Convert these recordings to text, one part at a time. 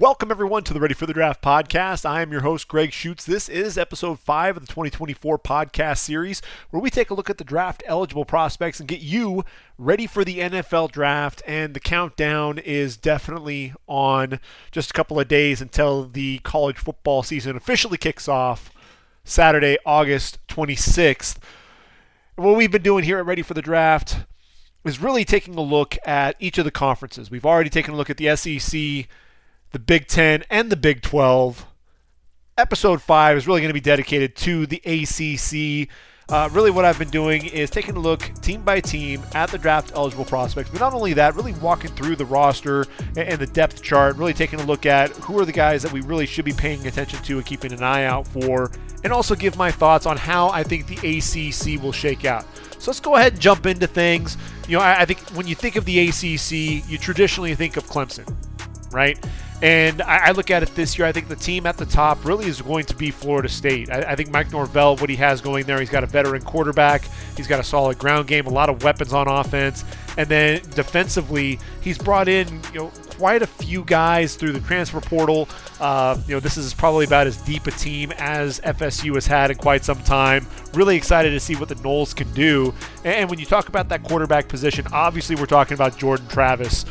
Welcome, everyone, to the Ready for the Draft podcast. I am your host, Gregg Schutze. This is episode 5 of the 2024 podcast series, where we take a look at the draft-eligible prospects and get you ready for the NFL draft. And the countdown is definitely on. Just a couple of days until the college football season officially kicks off Saturday, August 26th. What we've been doing here at Ready for the Draft is really taking a look at each of the conferences. We've already taken a look at the SEC, the Big Ten, and the Big 12. Episode 5 is really going to be dedicated to the ACC. Really what I've been doing is taking a look team by team at the draft-eligible prospects, but not only that, really walking through the roster and the depth chart, really taking a look at who are the guys that we really should be paying attention to and keeping an eye out for, and also give my thoughts on how I think the ACC will shake out. So let's go ahead and jump into things. You know, I think when you think of the ACC, you traditionally think of Clemson, right? And I look at it this year, I think the team at the top really is going to be Florida State. I think Mike Norvell, what he has going there, he's got a veteran quarterback, he's got a solid ground game, a lot of weapons on offense, and then defensively, he's brought in quite a few guys through the transfer portal. This is probably about as deep a team as FSU has had in quite some time. Really excited to see what the Noles can do. And when you talk about that quarterback position, obviously we're talking about Jordan Travis.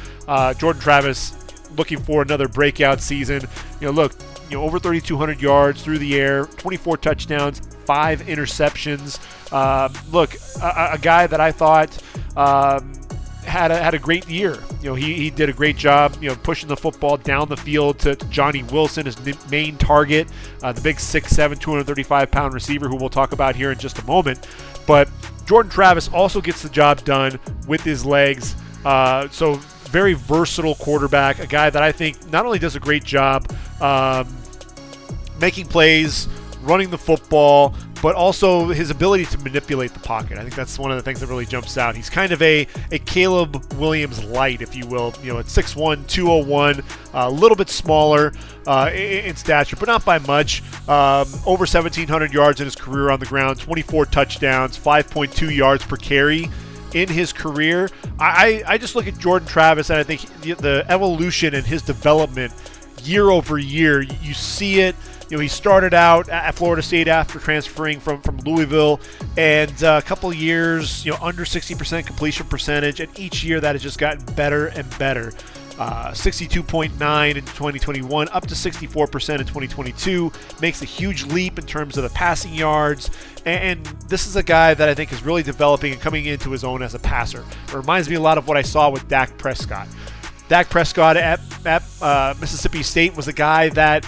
Jordan Travis looking for another breakout season. Over 3,200 yards through the air, 24 touchdowns, 5 interceptions. A guy that I thought had a great year. He did a great job, pushing the football down the field to Johnny Wilson, his main target, the big 6'7", 235-pound receiver who we'll talk about here in just a moment. But Jordan Travis also gets the job done with his legs. So very versatile quarterback, a guy that I think not only does a great job making plays, running the football, but also his ability to manipulate the pocket. I think that's one of the things that really jumps out. He's kind of a Caleb Williams light, if you will. At 6'1", 201, a little bit smaller in stature, but not by much. Over 1,700 yards in his career on the ground, 24 touchdowns, 5.2 yards per carry in his career. I just look at Jordan Travis, and I think the evolution and his development year over year, you see it. He started out at Florida State after transferring from Louisville, and a couple of years, under 60% completion percentage, and each year that has just gotten better and better. 62.9 in 2021, up to 64% in 2022, makes a huge leap in terms of the passing yards, and this is a guy that I think is really developing and coming into his own as a passer. It reminds me a lot of what I saw with Dak Prescott. Dak Prescott at Mississippi State was a guy that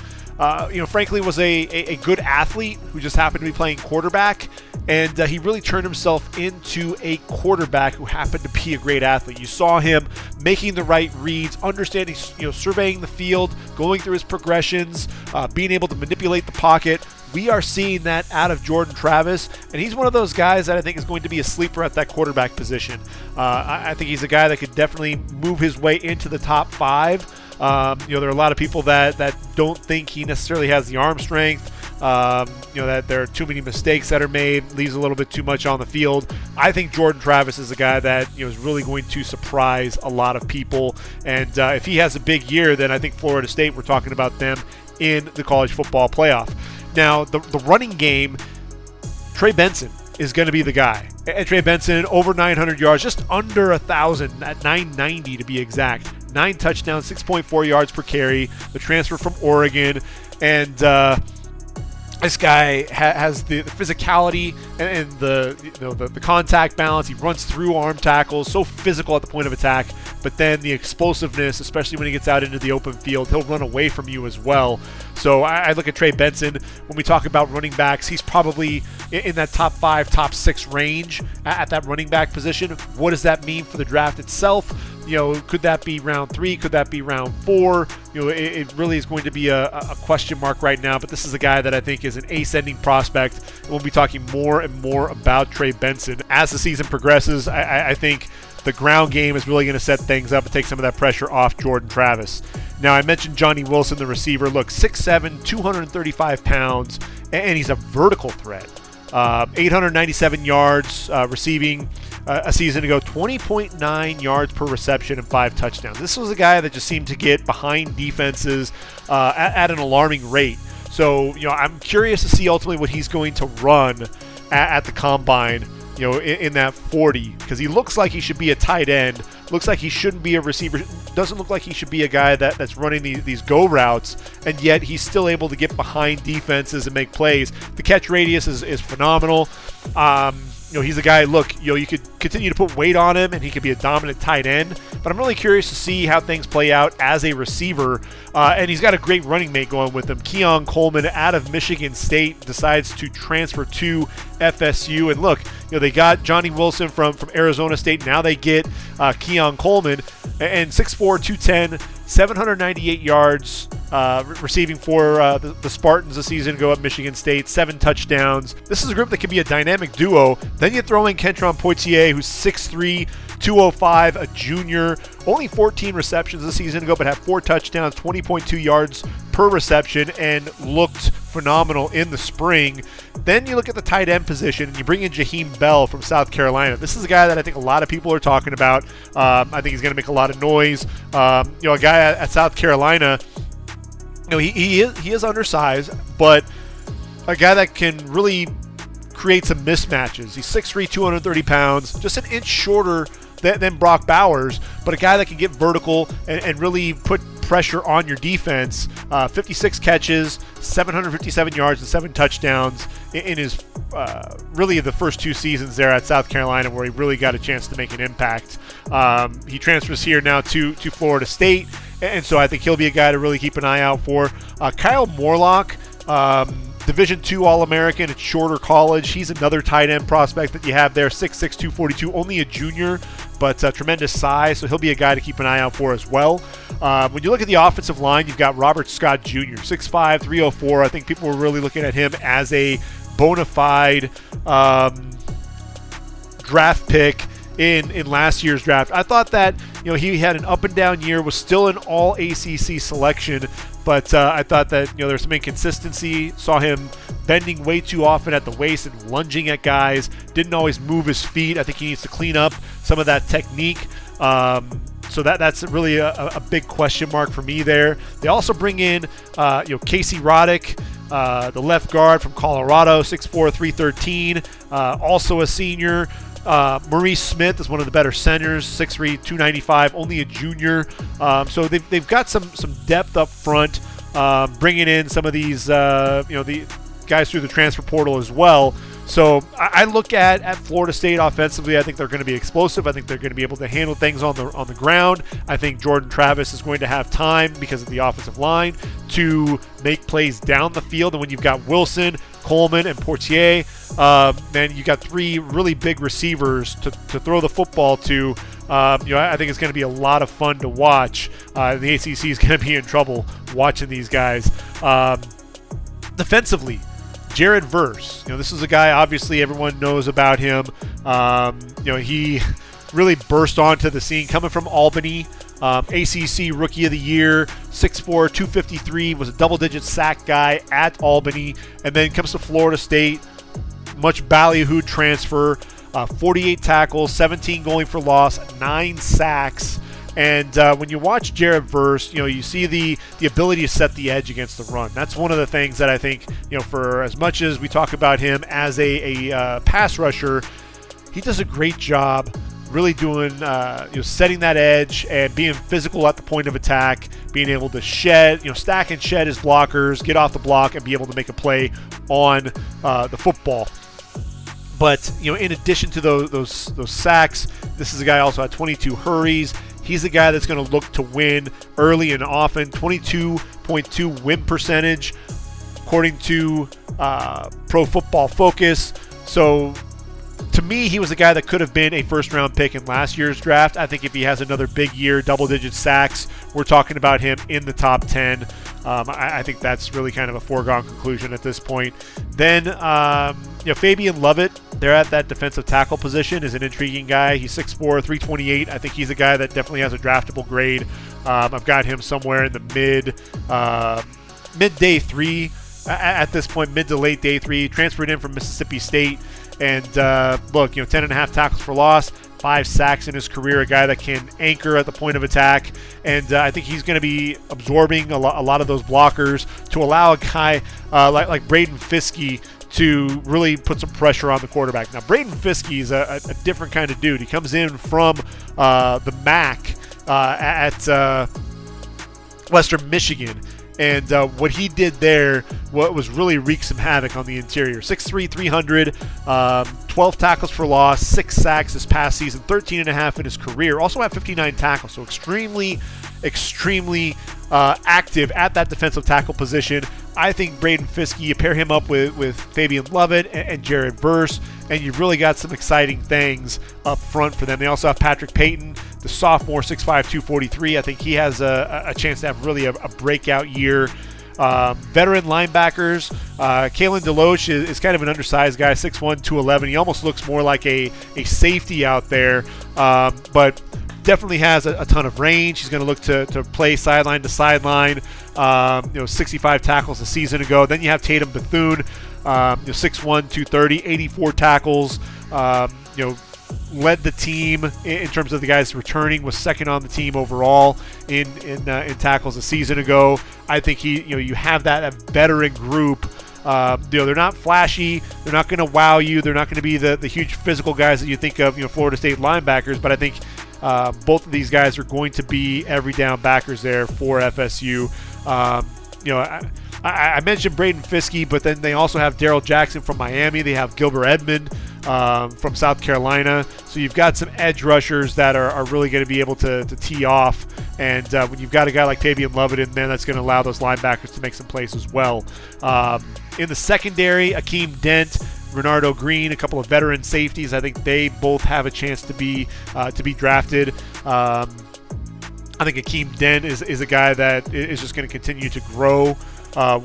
frankly was a good athlete who just happened to be playing quarterback, and he really turned himself into a quarterback who happened to be a great athlete. You saw him making the right reads, understanding, surveying the field, going through his progressions, being able to manipulate the pocket. We are seeing that out of Jordan Travis, and he's one of those guys that I think is going to be a sleeper at that quarterback position. I think he's a guy that could definitely move his way into the top 5. There are a lot of people that don't think he necessarily has the arm strength, that there are too many mistakes that are made, leaves a little bit too much on the field. I think Jordan Travis is a guy that is really going to surprise a lot of people, and if he has a big year, then I think Florida State, we're talking about them in the college football playoff. Now, the running game, Trey Benson is going to be the guy. And Trey Benson, over 900 yards, just under 1,000, at 990 to be exact. 9 touchdowns, 6.4 yards per carry, the transfer from Oregon. And this guy has the physicality and the contact balance. He runs through arm tackles, so physical at the point of attack, but then the explosiveness, especially when he gets out into the open field, he'll run away from you as well. So I look at Trey Benson. When we talk about running backs, he's probably in that top 5, top 6 range at that running back position. What does that mean for the draft itself? Could that be round 3? Could that be round 4? It really is going to be a question mark right now, but this is a guy that I think is an ascending prospect, and we'll be talking more and more about Trey Benson. As the season progresses, I think the ground game is really going to set things up and take some of that pressure off Jordan Travis. Now, I mentioned Johnny Wilson, the receiver. Look, 6'7", 235 pounds, and he's a vertical threat. 897 yards receiving, a season ago, 20.9 yards per reception and 5 touchdowns. This was a guy that just seemed to get behind defenses at an alarming rate. So, I'm curious to see ultimately what he's going to run at the combine, in that 40, because he looks like he should be a tight end. Looks like he shouldn't be a receiver. Doesn't look like he should be a guy that's running these go routes, and yet he's still able to get behind defenses and make plays. The catch radius is phenomenal. He's a guy, look, you could continue to put weight on him and he could be a dominant tight end, but I'm really curious to see how things play out as a receiver. And he's got a great running mate going with him. Keon Coleman out of Michigan State decides to transfer to FSU. And look, they got Johnny Wilson from Arizona State. Now they get Keon Coleman, and 6'4", 210, 798 yards receiving for the Spartans a season ago at Michigan State, 7 touchdowns. This is a group that can be a dynamic duo. Then you throw in Kentron Poitier, who's 6'3", 205, a junior, only 14 receptions this season ago, but had 4 touchdowns, 20.2 yards per reception, and looked phenomenal in the spring. Then you look at the tight end position, and you bring in Jaheim Bell from South Carolina. This is a guy that I think a lot of people are talking about. I think he's going to make a lot of noise. A guy at South Carolina, he is undersized, but a guy that can really create some mismatches. He's 6'3", 230 pounds, just an inch shorter than Brock Bowers, but a guy that can get vertical and really put pressure on your defense. 56 catches, 757 yards, and 7 touchdowns in his really the first 2 seasons there at South Carolina, where he really got a chance to make an impact. He transfers here now to Florida State, and so I think he'll be a guy to really keep an eye out for. Kyle Morlock, Division II All-American at Shorter College. He's another tight end prospect that you have there, 6'6", 242, only a junior, but tremendous size, so he'll be a guy to keep an eye out for as well. When you look at the offensive line, you've got Robert Scott Jr., 6'5", 304. I think people were really looking at him as a bona fide draft pick in last year's draft. I thought that he had an up and down year, was still an all ACC selection, but I thought that there's some inconsistency. Saw him bending way too often at the waist and lunging at guys. Didn't always move his feet. I think he needs to clean up some of that technique. So that's really a big question mark for me there. They also bring in Casey Roddick, the left guard from Colorado, 6'4", 313, also a senior. Maurice Smith is one of the better centers, 6'3", 295, only a junior. So they've got some depth up front, bringing in some of these the guys through the transfer portal as well. So I look at Florida State offensively. I think they're going to be explosive. I think they're going to be able to handle things on the ground. I think Jordan Travis is going to have time because of the offensive line to make plays down the field. And when you've got Wilson, Coleman, and Poitier, man, you got 3 really big receivers to throw the football to. I think it's going to be a lot of fun to watch. The ACC is going to be in trouble watching these guys. Defensively, Jared Verse, this is a guy obviously everyone knows about him. He really burst onto the scene coming from Albany. ACC Rookie of the Year, 6'4", 253, was a double-digit sack guy at Albany, and then comes to Florida State, much ballyhooed transfer, 48 tackles, 17 going for loss, 9 sacks. And when you watch Jared Verse, you see the ability to set the edge against the run. That's one of the things that I think, for as much as we talk about him as a pass rusher, he does a great job really doing, setting that edge and being physical at the point of attack, being able to shed, stack and shed his blockers, get off the block, and be able to make a play on the football. But, in addition to those sacks, this is a guy also had 22 hurries. He's a guy that's going to look to win early and often. 22.2 win percentage, according to Pro Football Focus. So, to me, he was a guy that could have been a first-round pick in last year's draft. I think if he has another big year, double-digit sacks, we're talking about him in the top 10. I think that's really kind of a foregone conclusion at this point. Then, Fabian Lovett, they're at that defensive tackle position, is an intriguing guy. He's 6'4", 328. I think he's a guy that definitely has a draftable grade. I've got him somewhere in the mid day 3 at this point, mid to late day 3. Transferred in from Mississippi State. And look, 10.5 tackles for loss, 5 sacks in his career, a guy that can anchor at the point of attack. And I think he's going to be absorbing a lot of those blockers to allow a guy like Braden Fiske to really put some pressure on the quarterback. Now, Braden Fiske is a different kind of dude. He comes in from the MAC at Western Michigan. And what he did there was really wreak some havoc on the interior. 6'3", 300, 12 tackles for loss, 6 sacks this past season, 13.5 in his career. Also had 59 tackles, so extremely active at that defensive tackle position. I think Braden Fiske, you pair him up with Fabian Lovett and Jared Verse, and you've really got some exciting things up front for them. They also have Patrick Payton, the sophomore, 6'5", 243. I think he has a chance to have really a breakout year. Veteran linebackers, Kalen DeLoach is kind of an undersized guy, 6'1", 211. He almost looks more like a safety out there, but definitely has a ton of range. He's going to look to play sideline to sideline. 65 tackles a season ago. Then you have Tatum Bethune, 6'1", 230, 84 tackles. Led the team in terms of the guys returning, was second on the team overall in tackles a season ago. I think you have that veteran group. They're not flashy. They're not going to wow you. They're not going to be the huge physical guys that you think of, Florida State linebackers. But I think both of these guys are going to be every down backers there for FSU. I mentioned Braden Fiske, but then they also have Darrell Jackson from Miami. They have Gilbert Edmond from South Carolina. So you've got some edge rushers that are really going to be able to tee off. And when you've got a guy like Fabian Lovett in there, that's going to allow those linebackers to make some plays as well. In the secondary, Akeem Dent, Renardo Green, a couple of veteran safeties. I think they both have a chance to be drafted. I think Akeem Dent is a guy that is just going to continue to grow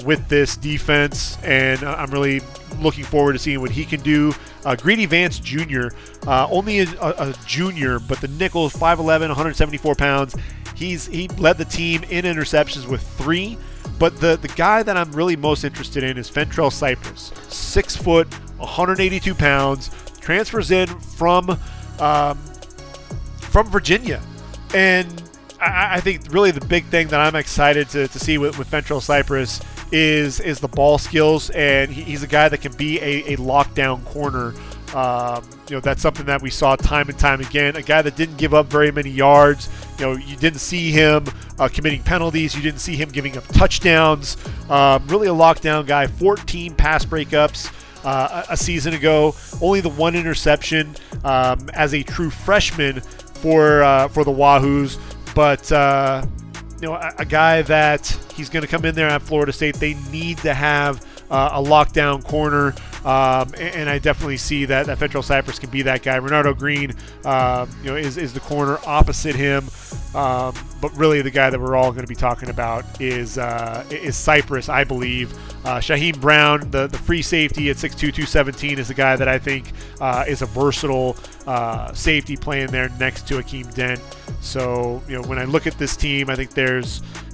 with this defense, and I'm really looking forward to seeing what he can do. Greedy Vance Jr., only a junior, but the nickel, 5'11", 174 pounds. He led the team in interceptions with 3, but the guy that I'm really most interested in is Fentrell Cypress, 6 foot, 182 pounds, transfers in from Virginia, and I think really the big thing that I'm excited to see with Fentrell Cypress is the ball skills, and he's a guy that can be a lockdown corner. That's something that we saw time and time again. A guy that didn't give up very many yards. You didn't see him committing penalties. You didn't see him giving up touchdowns. Really a lockdown guy. 14 pass breakups a season ago. Only the 1 interception as a true freshman for the Wahoos. But, a guy that he's going to come in there at Florida State. They need to have a lockdown corner, and I definitely see that Fentrell Cypress can be that guy. Renardo Green, is the corner opposite him. But really the guy that we're all going to be talking about is Cypress, I believe. Shaheem Brown, the free safety at 6'2", 217, is the guy that I think is a versatile safety playing there next to Akeem Dent. So, when I look at this team, I think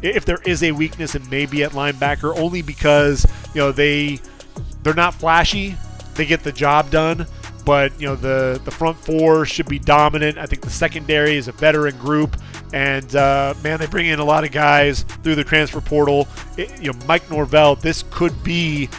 if there is a weakness, it may be at linebacker, only because, they're not flashy. They get the job done. But, the front 4 should be dominant. I think the secondary is a veteran group. And, they bring in a lot of guys through the transfer portal. Mike Norvell, this could be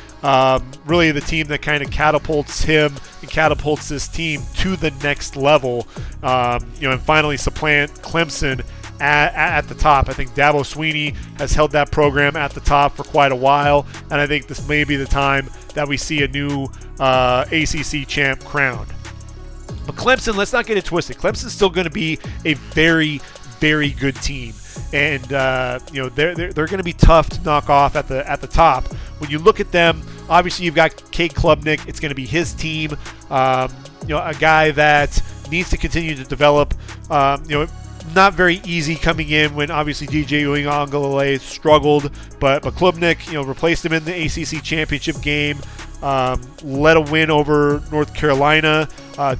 really the team that kind of catapults him and catapults this team to the next level, and finally supplant Clemson at the top. I think Dabo Swinney has held that program at the top for quite a while, and I think this may be the time that we see a new ACC champ crowned. But Clemson, let's not get it twisted. Clemson's still going to be a very, very good team, and they're going to be tough to knock off at the top. When you look at them, obviously you've got Cade Klubnik. It's going to be his team. A guy that needs to continue to develop. Not very easy coming in when obviously DJ Uiagalelei struggled, but Klubnik, replaced him in the ACC championship game. Led a win over North Carolina,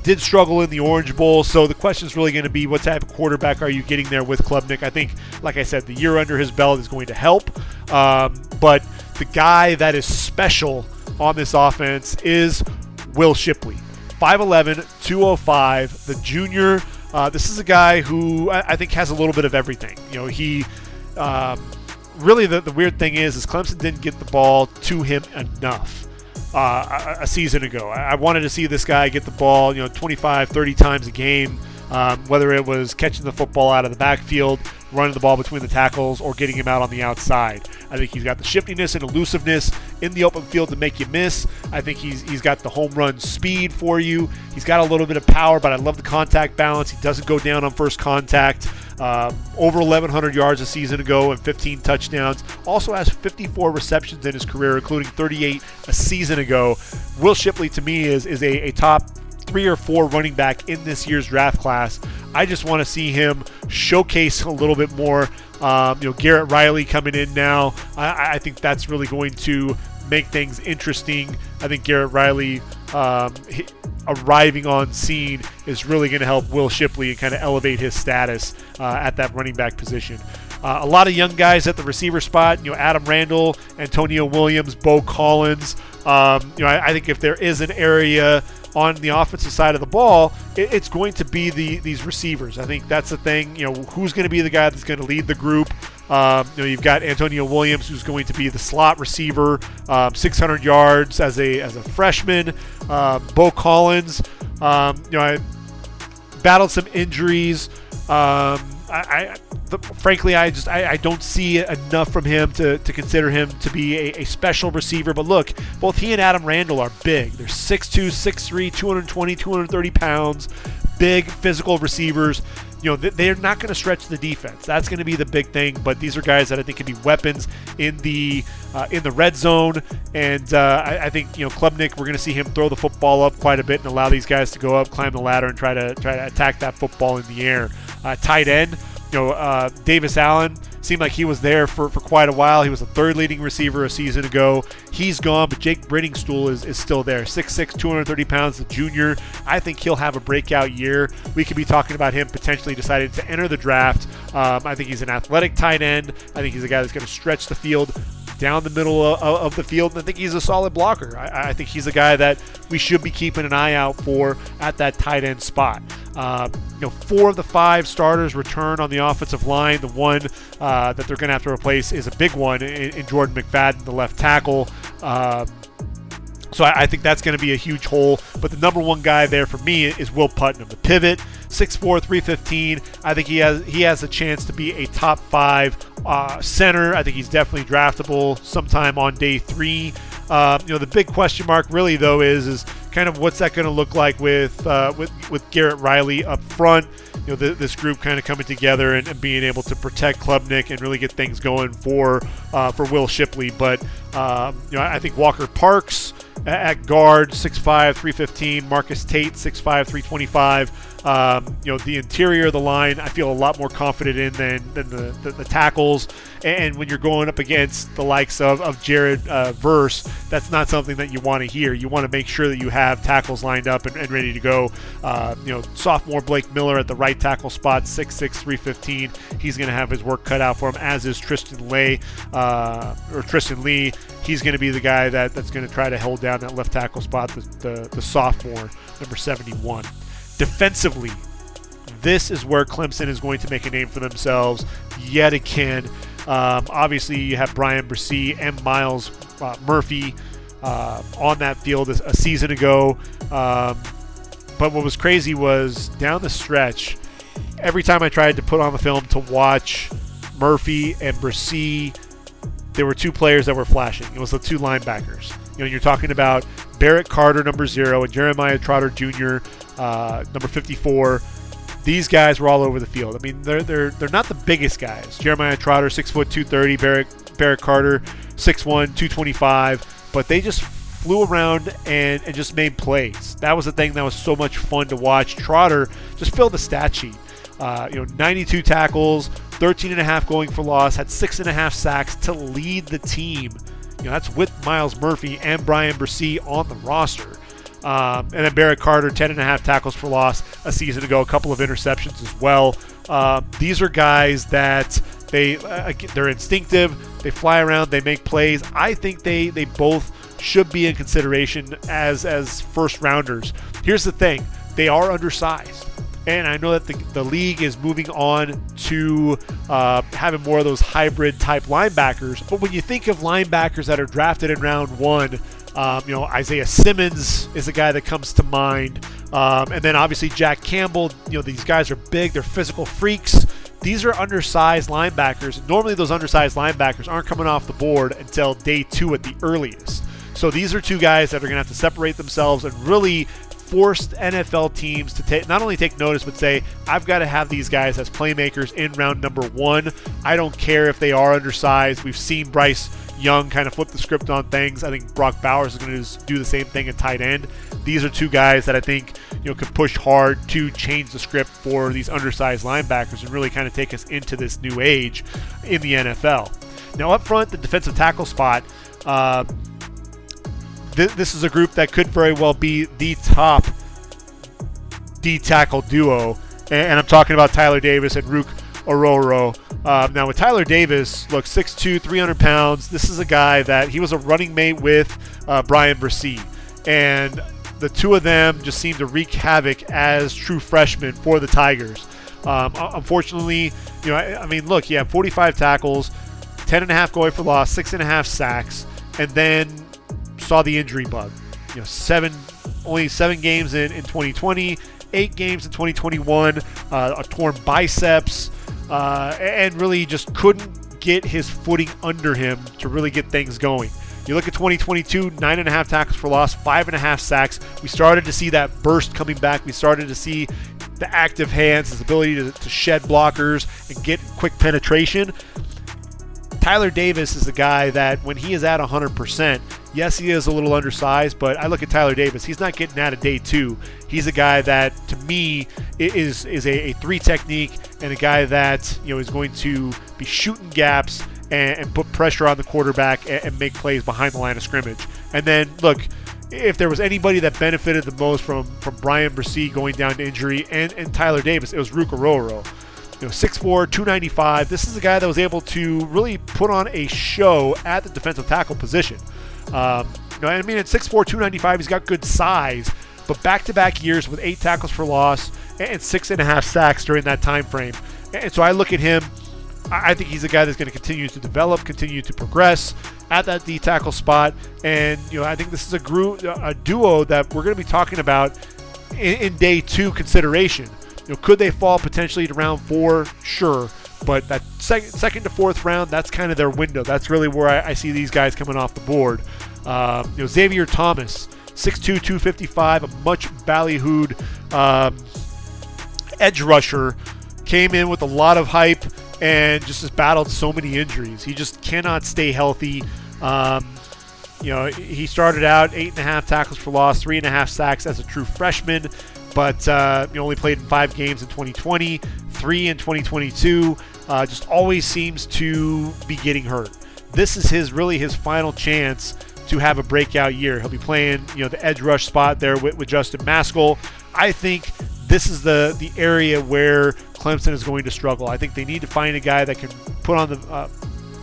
did struggle in the Orange Bowl. So the question is really going to be, what type of quarterback are you getting there with Klubnik? I think, like I said, the year under his belt is going to help. But the guy that is special on this offense is Will Shipley. 5'11", 205. The junior, this is a guy who I think has a little bit of everything. He really the weird thing is Clemson didn't get the ball to him enough a season ago. I wanted to see this guy get the ball 25, 30 times a game, whether it was catching the football out of the backfield, running the ball between the tackles, or getting him out on the outside. I think he's got the shiftiness and elusiveness in the open field to make you miss. I think he's got the home run speed for you. He's got a little bit of power, but I love the contact balance. He doesn't go down on first contact. Over 1,100 yards a season ago and 15 touchdowns. Also has 54 receptions in his career, including 38 a season ago. Will Shipley, to me, is a top 3 or 4 running back in this year's draft class. I just want to see him showcase a little bit more. Garrett Riley coming in now. I think that's really going to make things interesting. I think Garrett Riley arriving on scene is really going to help Will Shipley and kind of elevate his status at that running back position. A lot of young guys at the receiver spot. Adam Randall, Antonio Williams, Bo Collins. I think if there is an area on the offensive side of the ball, it's going to be these receivers. I think that's the thing. Who's going to be the guy that's going to lead the group? You've got Antonio Williams, who's going to be the slot receiver, 600 yards as a freshman. Bo Collins, I battled some injuries. Frankly, I don't see enough from him to consider him to be a special receiver. But look, both he and Adam Randall are big. They're 6'2", 6'3", 220, 230 pounds, big physical receivers. They're not going to stretch the defense. That's going to be the big thing. But these are guys that I think can be weapons in the red zone. And I think Klubnik, we're going to see him throw the football up quite a bit and allow these guys to go up, climb the ladder, and try to attack that football in the air. Tight end, Davis Allen seemed like he was there for quite a while. He was the third leading receiver a season ago. He's gone, but Jake Brittingstool is still there. 6'6", 230 pounds, the junior. I think he'll have a breakout year. We could be talking about him potentially deciding to enter the draft. I think he's an athletic tight end. I think he's a guy that's going to stretch the field down the middle of the field, and I think he's a solid blocker. I think he's a guy that we should be keeping an eye out for at that tight end spot. 4 of the 5 starters return on the offensive line. The one that they're going to have to replace is a big one in Jordan McFadden, the left tackle. So I think that's going to be a huge hole. But the number one guy there for me is Will Putnam, the pivot, 6'4", 315. I think he has a chance to be a top 5 center. I think he's definitely draftable sometime on day 3. The big question mark really though is kind of what's that going to look like with Garrett Riley up front. This group kind of coming together and being able to protect Klubnik and really get things going for Will Shipley. But I think Walker Parks at guard, 6'5", 315. Marcus Tate, 6'5", 325. The interior of the line, I feel a lot more confident in than the tackles. And when you're going up against the likes of Jared Verse, that's not something that you want to hear. You want to make sure that you have tackles lined up and ready to go. Sophomore Blake Miller at the right tackle spot, 6'6", 315. He's going to have his work cut out for him, as is Tristan Lee. He's going to be the guy that's going to try to hold down that left tackle spot, the sophomore, number 71. Defensively, this is where Clemson is going to make a name for themselves yet again. Obviously, you have Brian Preseas and Miles Murphy on that field a season ago. But what was crazy was down the stretch, every time I tried to put on the film to watch Murphy and Preseas, there were 2 players that were flashing. It was the 2 linebackers. You're talking about Barrett Carter, number 0, and Jeremiah Trotter Jr., number 54. These guys were all over the field. I mean, they're not the biggest guys. Jeremiah Trotter, 6', 230. Barrett Carter, 6'1", 225. But they just flew around and just made plays. That was the thing that was so much fun to watch. Trotter just filled the stat sheet. 92 tackles, 13.5 going for loss, had 6.5 sacks to lead the team. That's with Miles Murphy and Brian Preseas on the roster. And then Barrett Carter, 10.5 tackles for loss a season ago, a couple of interceptions as well. These are guys that they're instinctive, they fly around, they make plays. I think they both should be in consideration as first rounders Here's the thing. They are undersized. And I know that the league is moving on to having more of those hybrid type linebackers. But when you think of linebackers that are drafted in round 1, Isaiah Simmons is a guy that comes to mind. And then obviously Jack Campbell. These guys are big. They're physical freaks. These are undersized linebackers. Normally those undersized linebackers aren't coming off the board until day 2 at the earliest. So these are two guys that are going to have to separate themselves and really force NFL teams to not only take notice, but say, I've got to have these guys as playmakers in round number 1. I don't care if they are undersized. We've seen Bryce Young kind of flip the script on things. I think Brock Bowers is going to do the same thing at tight end. These are two guys that I think could push hard to change the script for these undersized linebackers and really kind of take us into this new age in the NFL. Now up front, the defensive tackle spot, this is a group that could very well be the top D-tackle duo, and I'm talking about Tyler Davis and Ruke Orhorohoro. Now with Tyler Davis, look, 6'2", 300 pounds. This is a guy that he was a running mate with Brian Preseas, and the two of them just seem to wreak havoc as true freshmen for the Tigers. Unfortunately, look, he had 45 tackles, 10.5 going for loss, 6.5 sacks, and then saw the injury bug. Only 7 games in 2020, 8 games in 2021, a torn biceps, and really just couldn't get his footing under him to really get things going. You look at 2022, 9.5 tackles for loss, 5.5 sacks. We started to see that burst coming back. We started to see the active hands, his ability to shed blockers and get quick penetration. Tyler Davis is a guy that when he is at 100%, yes, he is a little undersized, but I look at Tyler Davis. He's not getting out of day 2. He's a guy that, to me, is a 3 technique and a guy that is going to be shooting gaps and put pressure on the quarterback and make plays behind the line of scrimmage. And then, look, if there was anybody that benefited the most from Brian Preseas going down to injury and Tyler Davis, it was Ruke Orhorohoro. 6'4", 295. This is a guy that was able to really put on a show at the defensive tackle position. At 6'4", 295, he's got good size, but back-to-back years with 8 tackles for loss and 6.5 sacks during that time frame. And so I look at him. I think he's a guy that's going to continue to develop, continue to progress at that D tackle spot. And, I think this is a duo that we're going to be talking about in day 2 consideration. Could they fall potentially to round 4? Sure. But that second to 4th round, that's kind of their window. That's really where I see these guys coming off the board. Xavier Thomas, 6'2", 255, a much ballyhooed edge rusher, came in with a lot of hype and just has battled so many injuries. He just cannot stay healthy. He started out 8.5 tackles for loss, 3.5 sacks as a true freshman, but he only played in 5 games in 2020, 3 in 2022. Just always seems to be getting hurt. This is his final chance to have a breakout year. He'll be playing the edge rush spot there with Justin Maskell. I think this is the area where Clemson is going to struggle. I think they need to find a guy that can put on the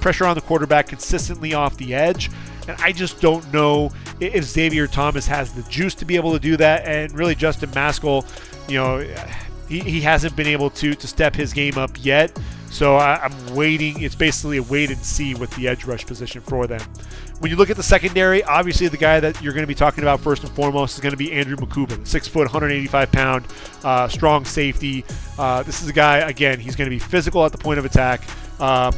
pressure on the quarterback consistently off the edge. And I just don't know if Xavier Thomas has the juice to be able to do that. And really, Justin Maskell, he hasn't been able to step his game up yet. So I'm waiting. It's basically a wait and see with the edge rush position for them. When you look at the secondary, obviously the guy that you're going to be talking about first and foremost is going to be Andrew Mukuba, 6 foot, 185 pound, strong safety. This is a guy, again, he's going to be physical at the point of attack,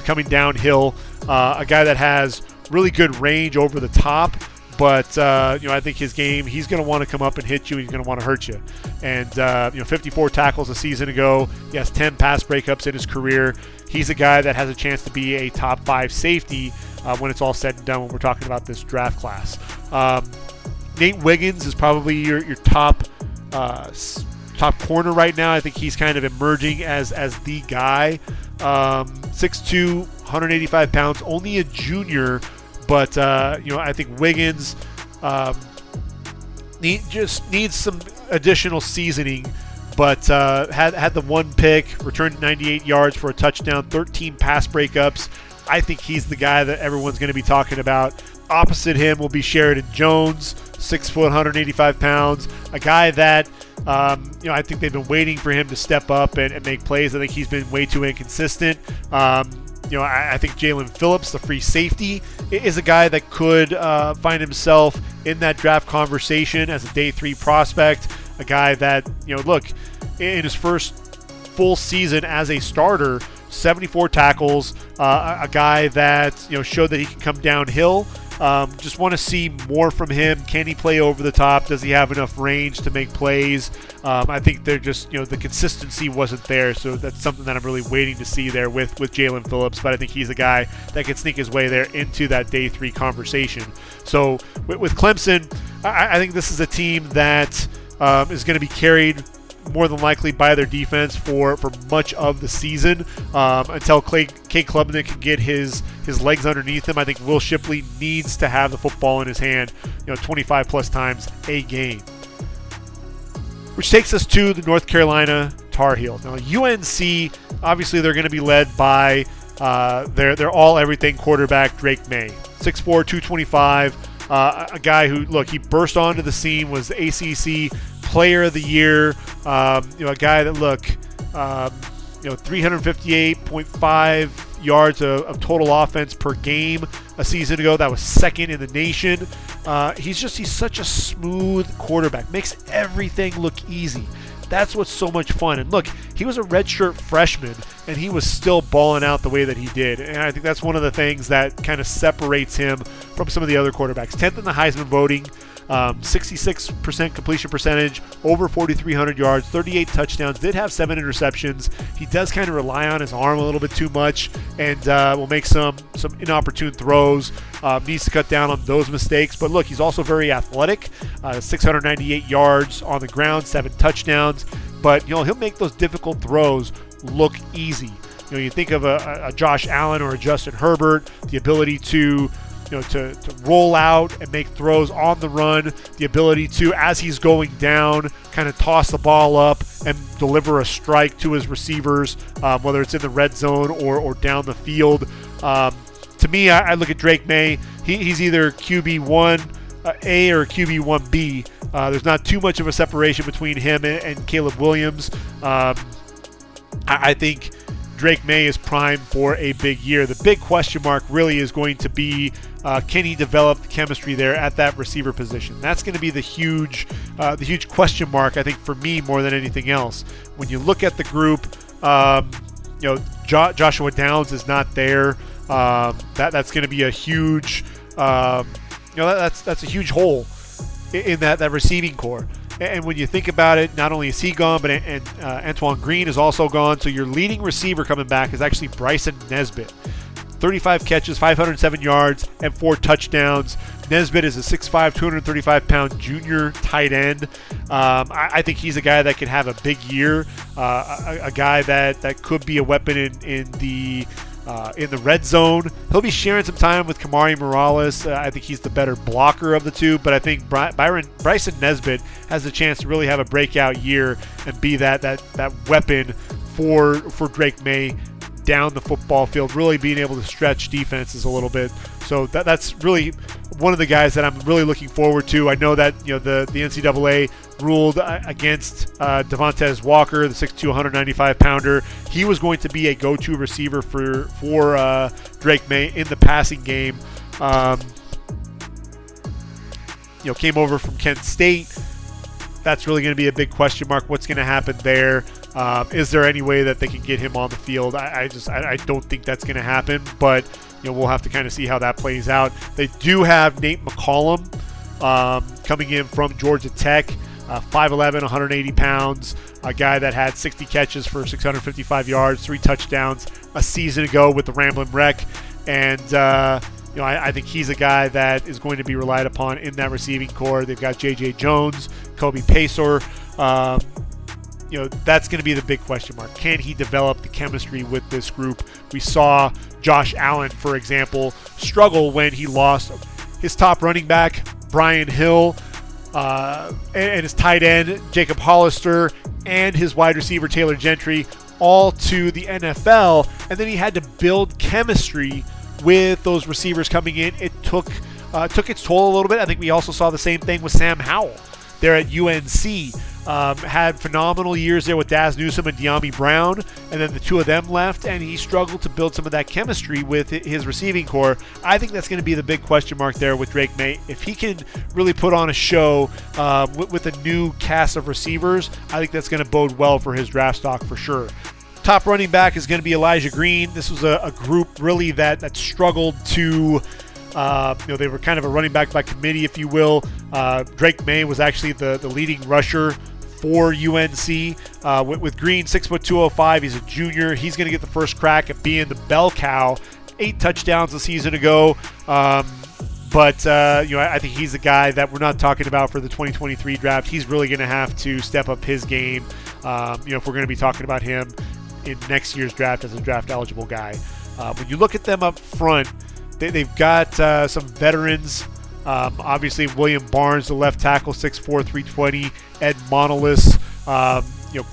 coming downhill, a guy that has really good range over the top. But, I think his game, he's going to want to come up and hit you. He's going to want to hurt you. And, 54 tackles a season ago. He has 10 pass breakups in his career. He's a guy that has a chance to be a top 5 safety when it's all said and done when we're talking about this draft class. Nate Wiggins is probably your top corner right now. I think he's kind of emerging as the guy. 6'2", 185 pounds, only a junior. But, I think Wiggins needs some additional seasoning, but had the 1 pick, returned 98 yards for a touchdown, 13 pass breakups. I think he's the guy that everyone's going to be talking about. Opposite him will be Sheridan Jones, 6 foot, 185 pounds, a guy that I think they've been waiting for him to step up and make plays. I think he's been way too inconsistent. I think Jalen Phillips, the free safety, is a guy that could find himself in that draft conversation as a day 3 prospect, a guy that, look, in his first full season as a starter, 74 tackles, a guy that, showed that he can come downhill. Just want to see more from him. Can he play over the top? Does he have enough range to make plays? I think they're just, the consistency wasn't there. So that's something that I'm really waiting to see there with Jalen Phillips. But I think he's a guy that can sneak his way there into that day 3 conversation. So with Clemson, I think this is a team that is going to be carried more than likely by their defense for much of the season until Cade Klubnik can get his legs underneath him. I think Will Shipley needs to have the football in his hand 25 plus times a game. Which takes us to the North Carolina Tar Heels. Now UNC, obviously they're going to be led by their all-everything quarterback Drake Maye. 6'4", 225, a guy who, look, he burst onto the scene, was the ACC Player of the Year, a guy that, look, 358.5 yards of total offense per game a season ago. That was second in the nation. He's such a smooth quarterback, makes everything look easy. That's what's so much fun. And look, he was a redshirt freshman, and he was still balling out the way that he did. And I think that's one of the things that kind of separates him from some of the other quarterbacks. 10th in the Heisman voting, 66% completion percentage, over 4,300 yards, 38 touchdowns, did have 7 interceptions. He does kind of rely on his arm a little bit too much and will make some inopportune throws. Needs to cut down on those mistakes. But look, he's also very athletic, 698 yards on the ground, 7 touchdowns. But, he'll make those difficult throws look easy. You think of a Josh Allen or a Justin Herbert, the ability to roll out and make throws on the run, the ability to, as he's going down, kind of toss the ball up and deliver a strike to his receivers, whether it's in the red zone or down the field. To me, I look at Drake Maye. He's either QB1A or QB1B. There's not too much of a separation between him and Caleb Williams. I think Drake Maye is primed for a big year. The big question mark really is going to be, can he develop the chemistry there at that receiver position? That's going to be the huge question mark, I think, for me more than anything else. When you look at the group, Joshua Downs is not there. That's going to be a huge, that's a huge hole in that receiving core. And when you think about it, not only is he gone, but Antoine Green is also gone. So your leading receiver coming back is actually Bryson Nesbitt. 35 catches, 507 yards, and 4 touchdowns. Nesbitt is a 6'5", 235-pound junior tight end. I think he's a guy that can have a big year, a guy that could be a weapon in the red zone. He'll be sharing some time with Kamari Morales. I think he's the better blocker of the two, but I think Bryson Nesbitt has a chance to really have a breakout year and be that weapon for Drake Maye down the football field, really being able to stretch defenses a little bit. So that's really one of the guys that I'm really looking forward to. I know that the NCAA ruled against Devontae Walker, the 6'2", 195-pounder. He was going to be a go-to receiver for Drake Maye in the passing game. Came over from Kent State. That's really going to be a big question mark. What's going to happen there? Is there any way that they can get him on the field? I don't think that's going to happen, but we'll have to kind of see how that plays out. They do have Nate McCollum coming in from Georgia Tech, 5'11", 180 pounds, a guy that had 60 catches for 655 yards, 3 touchdowns a season ago with the Ramblin' Wreck, and I think he's a guy that is going to be relied upon in that receiving core. They've got J.J. Jones, Kobe Pacer. That's going to be the big question mark. Can he develop the chemistry with this group? We saw Josh Allen, for example, struggle when he lost his top running back, Brian Hill, and his tight end, Jacob Hollister, and his wide receiver, Taylor Gentry, all to the NFL. And then he had to build chemistry with those receivers coming in. It took took its toll a little bit. I think we also saw the same thing with Sam Howell there at UNC. Had phenomenal years there with Daz Newsome and De'Ami Brown, and then the two of them left, and he struggled to build some of that chemistry with his receiving core. I think that's going to be the big question mark there with Drake Maye. If he can really put on a show with a new cast of receivers, I think that's going to bode well for his draft stock for sure. Top running back is going to be Elijah Green. This was a group really that struggled to they were kind of a running back by committee, if you will. Drake Maye was actually the leading rusher for UNC. With Green, 6'2", 205, he's a junior. He's going to get the first crack at being the bell cow. 8 touchdowns a season ago. But I think he's the guy that we're not talking about for the 2023 draft. He's really going to have to step up his game, if we're going to be talking about him in next year's draft as a draft-eligible guy. When you look at them up front, they've got some veterans. Obviously, William Barnes, the left tackle, 6'4", 320. Ed Monolith,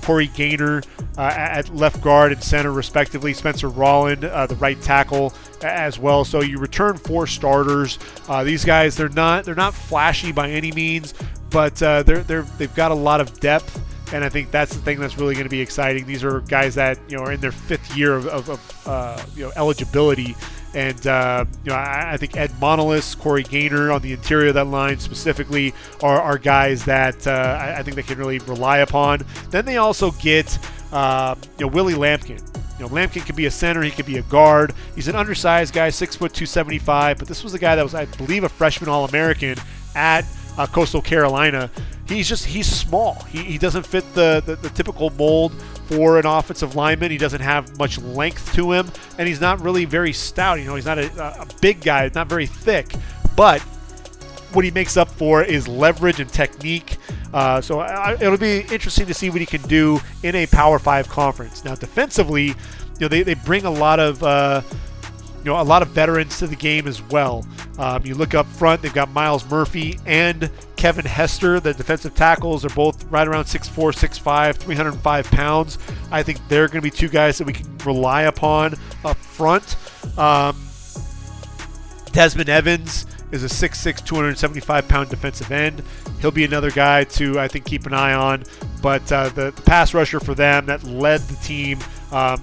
Corey Gaynor at left guard and center, respectively. Spencer Rolland, the right tackle, as well. So you return 4 starters. These guys, they're not flashy by any means, but they've got a lot of depth. And I think that's the thing that's really going to be exciting. These are guys that are in their 5th year of eligibility. And, I think Ed Monolith, Corey Gaynor on the interior of that line specifically are guys that I think they can really rely upon. Then they also get, Willie Lampkin. Lampkin could be a center. He could be a guard. He's an undersized guy, 6', 275. But this was a guy that was, I believe, a freshman All-American at Coastal Carolina. He's small. He doesn't fit the typical mold for an offensive lineman. He doesn't have much length to him, and he's not really very stout. He's not a big guy, not very thick, but what he makes up for is leverage and technique. So it'll be interesting to see what he can do in a Power 5 conference. Now, defensively, they bring a lot of veterans to the game as well. You look up front, they've got Miles Murphy and Kevin Hester. The defensive tackles are both right around 6'4", 6'5", 305 pounds. I think they're going to be two guys that we can rely upon up front. Desmond Evans is a 6'6", 275-pound defensive end. He'll be another guy to, I think, keep an eye on. But the pass rusher for them that led the team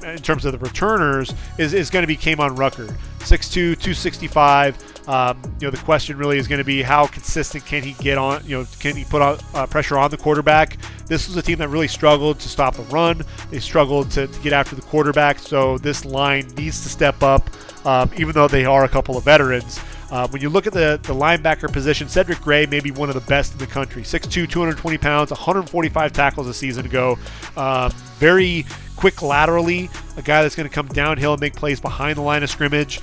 in terms of the returners is going to be Kamon Rucker, 6'2", 265. The question really is going to be how consistent can he get on, can he put on pressure on the quarterback? This was a team that really struggled to stop the run. They struggled to get after the quarterback. So this line needs to step up, even though they are a couple of veterans. When you look at the linebacker position, Cedric Gray may be one of the best in the country. 6'2", 220 pounds, 145 tackles a season ago. Very quick laterally, a guy that's going to come downhill and make plays behind the line of scrimmage.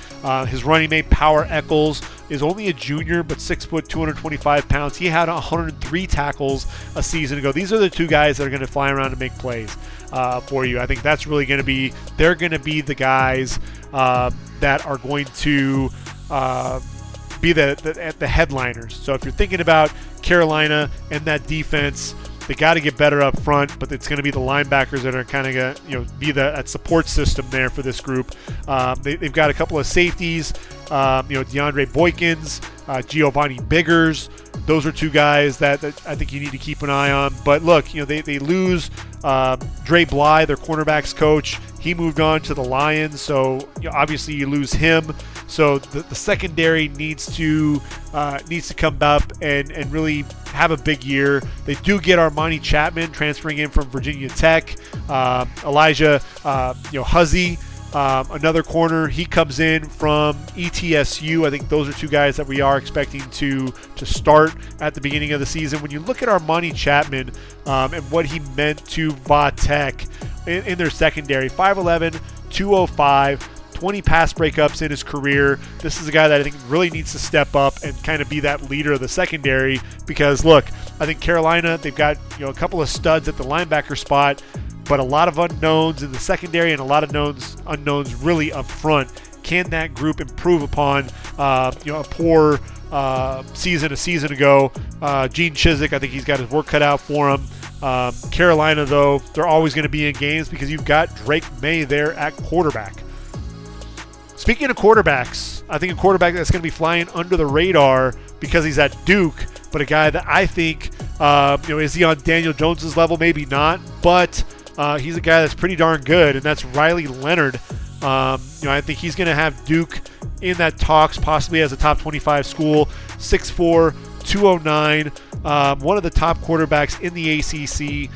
His running mate, Power Eccles, is only a junior, but 6 foot, 225 pounds. He had 103 tackles a season ago. These are the two guys that are going to fly around and make plays for you. I think that's really going to be, they're going to be the guys that are going to be the headliners. So if you're thinking about Carolina and that defense, they got to get better up front, but it's going to be the linebackers that are kind of going to be that support system there for this group. They've got a couple of safeties, DeAndre Boykins, Giovanni Biggers. Those are two guys that I think you need to keep an eye on. But look, they lose Dre Bly, their cornerbacks coach. He moved on to the Lions, so obviously you lose him. So the secondary needs to come up and really have a big year. They do get Armani Chapman transferring in from Virginia Tech. Elijah Huzzy, another corner. He comes in from ETSU. I think those are two guys that we are expecting to start at the beginning of the season. When you look at Armani Chapman and what he meant to Va Tech in their secondary, 5'11", 205, 20 pass breakups in his career. This is a guy that I think really needs to step up and kind of be that leader of the secondary, because look, I think Carolina, they've got a couple of studs at the linebacker spot, but a lot of unknowns in the secondary and a lot of unknowns really up front. Can that group improve upon a poor season a season ago? Gene Chizik, I think he's got his work cut out for him. Carolina, though, they're always going to be in games because you've got Drake Maye there at quarterback. Speaking of quarterbacks, I think a quarterback that's going to be flying under the radar because he's at Duke, but a guy that I think, is he on Daniel Jones's level? Maybe not, but he's a guy that's pretty darn good, and that's Riley Leonard. I think he's going to have Duke in that talks, possibly as a top 25 school. 6'4", 209, one of the top quarterbacks in the ACC.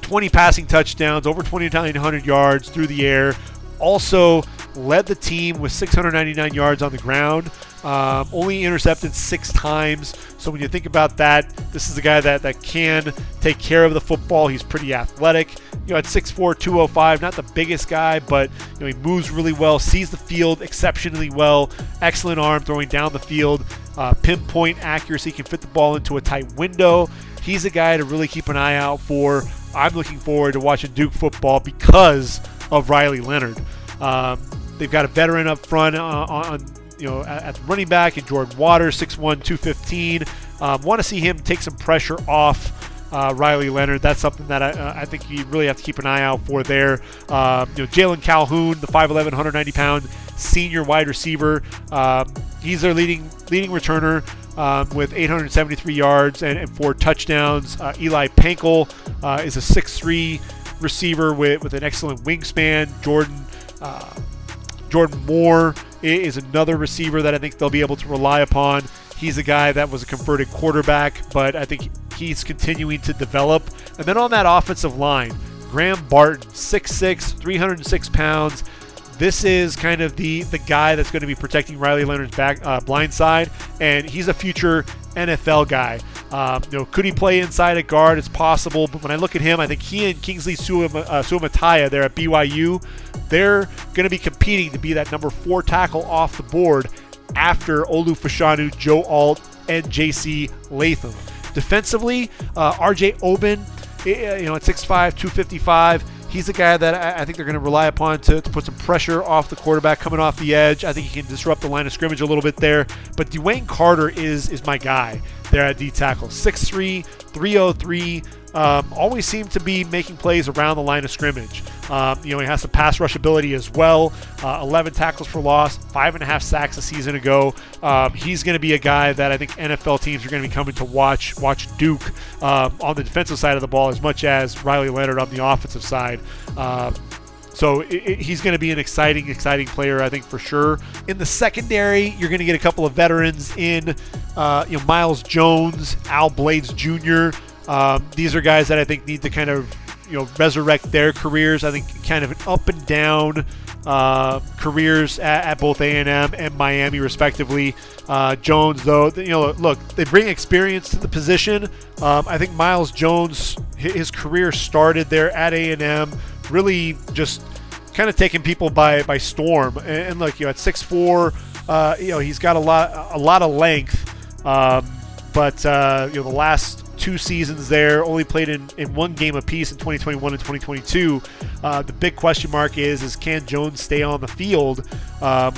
20 passing touchdowns, over 2,900 yards through the air. Also led the team with 699 yards on the ground. Only intercepted 6 times. So when you think about that, this is a guy that can take care of the football. He's pretty athletic. At 6'4", 205, not the biggest guy, but he moves really well, sees the field exceptionally well. Excellent arm throwing down the field. Pinpoint accuracy, can fit the ball into a tight window. He's a guy to really keep an eye out for. I'm looking forward to watching Duke football because of Riley Leonard. They've got a veteran up front at the running back in Jordan Waters, 6'1", 215. Want to see him take some pressure off Riley Leonard. That's something that I think you really have to keep an eye out for there. Jalen Calhoun, the 5'11", 190-pound senior wide receiver. He's their leading returner with 873 yards and 4 touchdowns. Eli Pankel is a 6'3" receiver with an excellent wingspan. Jordan Moore is another receiver that I think they'll be able to rely upon. He's a guy that was a converted quarterback, but I think he's continuing to develop. And then on that offensive line, Graham Barton, 6'6", 306 pounds. This is kind of the guy that's going to be protecting Riley Leonard's blind side, and he's a future NFL guy. Could he play inside at guard? It's possible, but when I look at him, I think he and Kingsley Suamataia there at BYU, they're going to be competing to be that number 4 tackle off the board after Olu Fashanu, Joe Alt, and J.C. Latham. Defensively, R.J. Oben, at 6'5", 255, he's a guy that I think they're going to rely upon to put some pressure off the quarterback coming off the edge. I think he can disrupt the line of scrimmage a little bit there. But Dwayne Carter is my guy there at D-tackle. 6'3", 303. Always seems to be making plays around the line of scrimmage. He has some pass rush ability as well. 11 tackles for loss, 5.5 sacks a season ago. He's going to be a guy that I think NFL teams are going to be coming to watch Duke on the defensive side of the ball as much as Riley Leonard on the offensive side. So he's going to be an exciting player, I think, for sure. In the secondary, you're going to get a couple of veterans in Miles Jones, Al Blades Jr. These are guys that I think need to kind of resurrect their careers. I think kind of an up and down careers at both A&M and Miami respectively. Jones, though, look, they bring experience to the position. I think Miles Jones, his career started there at A&M, really just kind of taking people by storm. And look, at 6'4", he's got a lot of length. But the last 2 seasons there, only played in 1 game apiece in 2021 and 2022. The big question mark is can Jones stay on the field?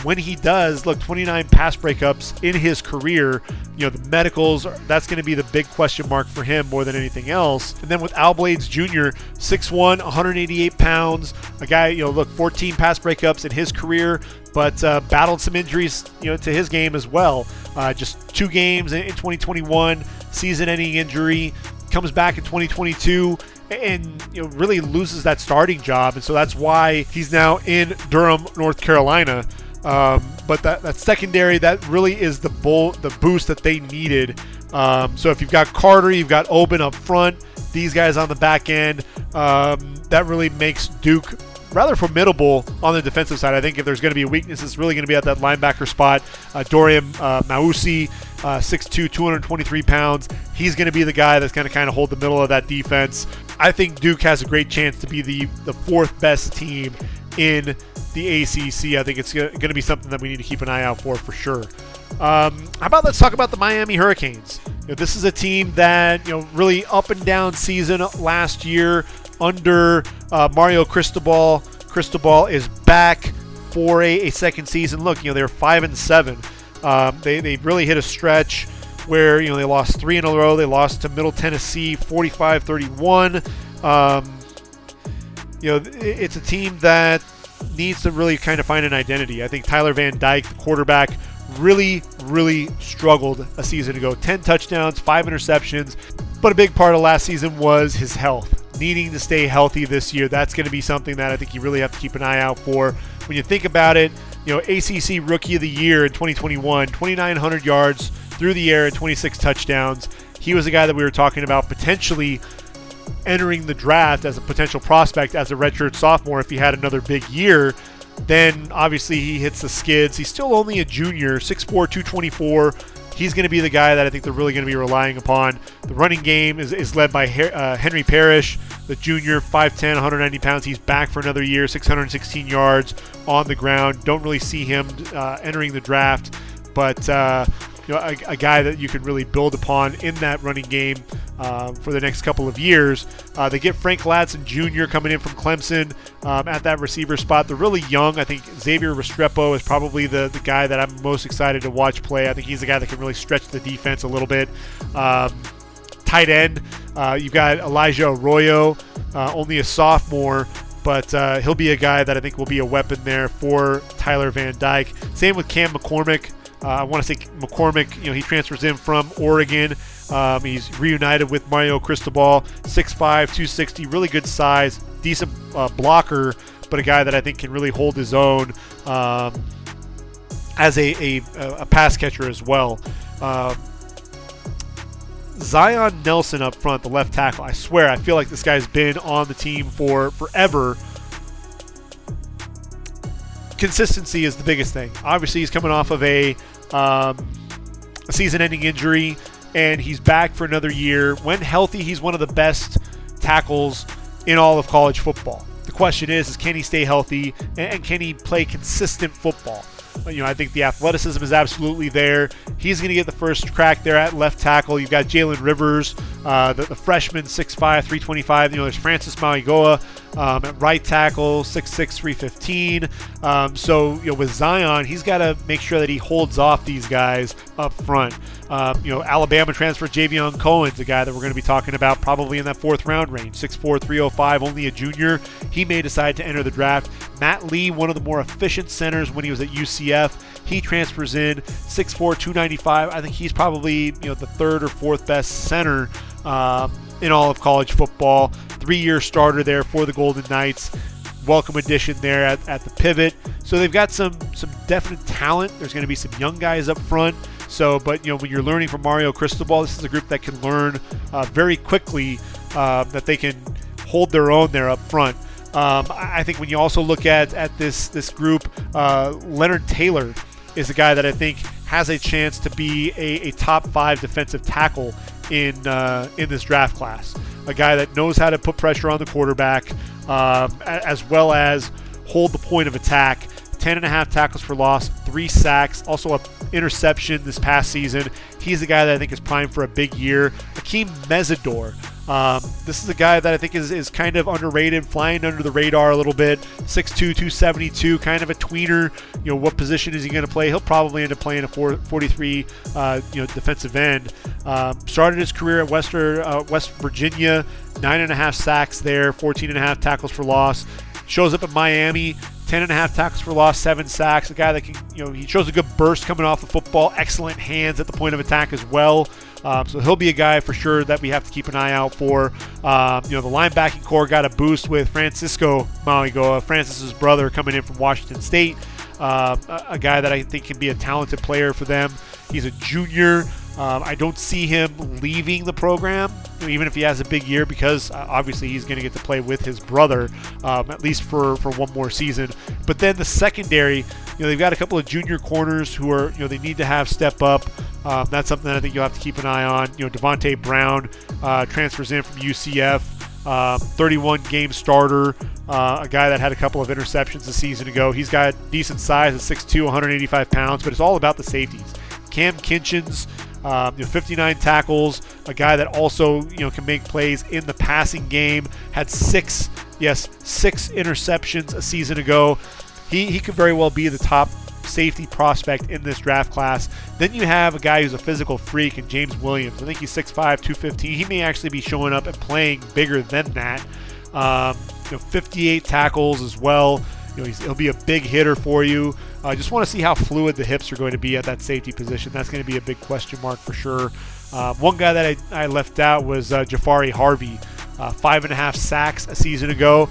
When he does, look, 29 pass breakups in his career. The medicals, that's going to be the big question mark for him more than anything else. And then with Al Blades Jr., 6'1", 188 pounds, a guy, 14 pass breakups in his career, but battled some injuries, to his game as well. Just 2 games in 2021, season-ending injury, comes back in 2022, and really loses that starting job, and so that's why he's now in Durham, North Carolina. But that secondary, that really is the boost that they needed. So if you've got Carter, you've got Oben up front, these guys on the back end, that really makes Duke rather formidable on the defensive side. I think if there's going to be a weakness, it's really going to be at that linebacker spot. Dorian Mausi, 6'2", 223 pounds. He's going to be the guy that's going to kind of hold the middle of that defense. I think Duke has a great chance to be the 4th best team in the ACC. I think it's going to be something that we need to keep an eye out for sure. How about let's talk about the Miami Hurricanes. This is a team that really up and down season last year under Mario Cristobal. Cristobal is back for a second season. Look, they're 5-7. They really hit a stretch where they lost 3 in a row. They lost to Middle Tennessee 45-31. It's a team that needs to really kind of find an identity. I think Tyler Van Dyke, the quarterback, really struggled a season ago. 10 touchdowns, 5 interceptions, but a big part of last season was his health. Needing to stay healthy this year, that's going to be something that I think you really have to keep an eye out for. When you think about it, ACC Rookie of the Year in 2021, 2,900 yards through the air and 26 touchdowns. He was a guy that we were talking about potentially entering the draft as a potential prospect as a redshirt sophomore if he had another big year. Then obviously he hits the skids. He's still only a junior, 6'4", 224. He's going to be the guy that I think they're really going to be relying upon. The running game is led by Henry Parrish, the junior, 5'10", 190 pounds. He's back for another year, 616 yards on the ground. Don't really see him entering the draft, but a guy that you can really build upon in that running game for the next couple of years. They get Frank Ladson Jr. coming in from Clemson at that receiver spot. They're really young. I think Xavier Restrepo is probably the guy that I'm most excited to watch play. I think he's the guy that can really stretch the defense a little bit. Tight end, you've got Elijah Arroyo, only a sophomore, but he'll be a guy that I think will be a weapon there for Tyler Van Dyke. Same with Cam McCormick. I want to say McCormick, he transfers in from Oregon. He's reunited with Mario Cristobal, 6'5", 260, really good size, decent blocker, but a guy that I think can really hold his own as a pass catcher as well. Zion Nelson up front, the left tackle. I swear, I feel like this guy's been on the team for forever. Consistency is the biggest thing. Obviously, he's coming off of a season-ending injury, and he's back for another year. When healthy, he's one of the best tackles in all of college football. The question is can he stay healthy, and can he play consistent football? I think the athleticism is absolutely there. He's going to get the first crack there at left tackle. You've got Jalen Rivers, the freshman, 6'5", 325. There's Francis Mauigoa at right tackle, 6'6", 315. So with Zion, he's got to make sure that he holds off these guys up front. Alabama transfer Javion Cohen's a guy that we're going to be talking about probably in that 4th round range, 6'4", 305, only a junior. He may decide to enter the draft. Matt Lee, one of the more efficient centers when he was at UCF. He transfers in, 6'4", 295. I think he's probably the 3rd or 4th best center in all of college football. 3-year starter there for the Golden Knights. Welcome addition there at the pivot. So they've got some definite talent. There's going to be some young guys up front. But when you're learning from Mario Cristobal, this is a group that can learn very quickly that they can hold their own there up front. I think when you also look at this group, Leonard Taylor is a guy that I think has a chance to be a top 5 defensive tackle in this draft class. A guy that knows how to put pressure on the quarterback, as well as hold the point of attack. 10.5 tackles for loss, 3 sacks, also an interception this past season. He's the guy that I think is primed for a big year. Akeem Mesidor. This is a guy that I think is kind of underrated, flying under the radar a little bit. 6'2", 272, kind of a tweener. What position is he going to play? He'll probably end up playing a 43 defensive end. Started his career at West Virginia, 9.5 sacks there, 14.5 tackles for loss. Shows up at Miami, 10.5 tackles for loss, 7 sacks. A guy that can, he shows a good burst coming off the football, excellent hands at the point of attack as well. So he'll be a guy for sure that we have to keep an eye out for. The linebacking core got a boost with Francisco Mauigoa, Francis's brother, coming in from Washington State. A guy that I think can be a talented player for them. He's a junior. I don't see him leaving the program, even if he has a big year, because obviously he's going to get to play with his brother, at least for one more season. But then the secondary, they've got a couple of junior corners who are, they need to have step up. That's something that I think you'll have to keep an eye on. Devontae Brown transfers in from UCF, 31-game starter, a guy that had a couple of interceptions a season ago. He's got decent size at 6'2", 185 pounds, but it's all about the safeties. Cam Kinchins, 59 tackles, a guy that also can make plays in the passing game. Had 6 interceptions a season ago. He could very well be the top safety prospect in this draft class. Then you have a guy who's a physical freak in James Williams. I think he's 6'5", 215. He may actually be showing up and playing bigger than that. 58 tackles as well. He'll be a big hitter for you. I just want to see how fluid the hips are going to be at that safety position. That's going to be a big question mark for sure. One guy that I left out was Jafari Harvey. 5.5 sacks a season ago.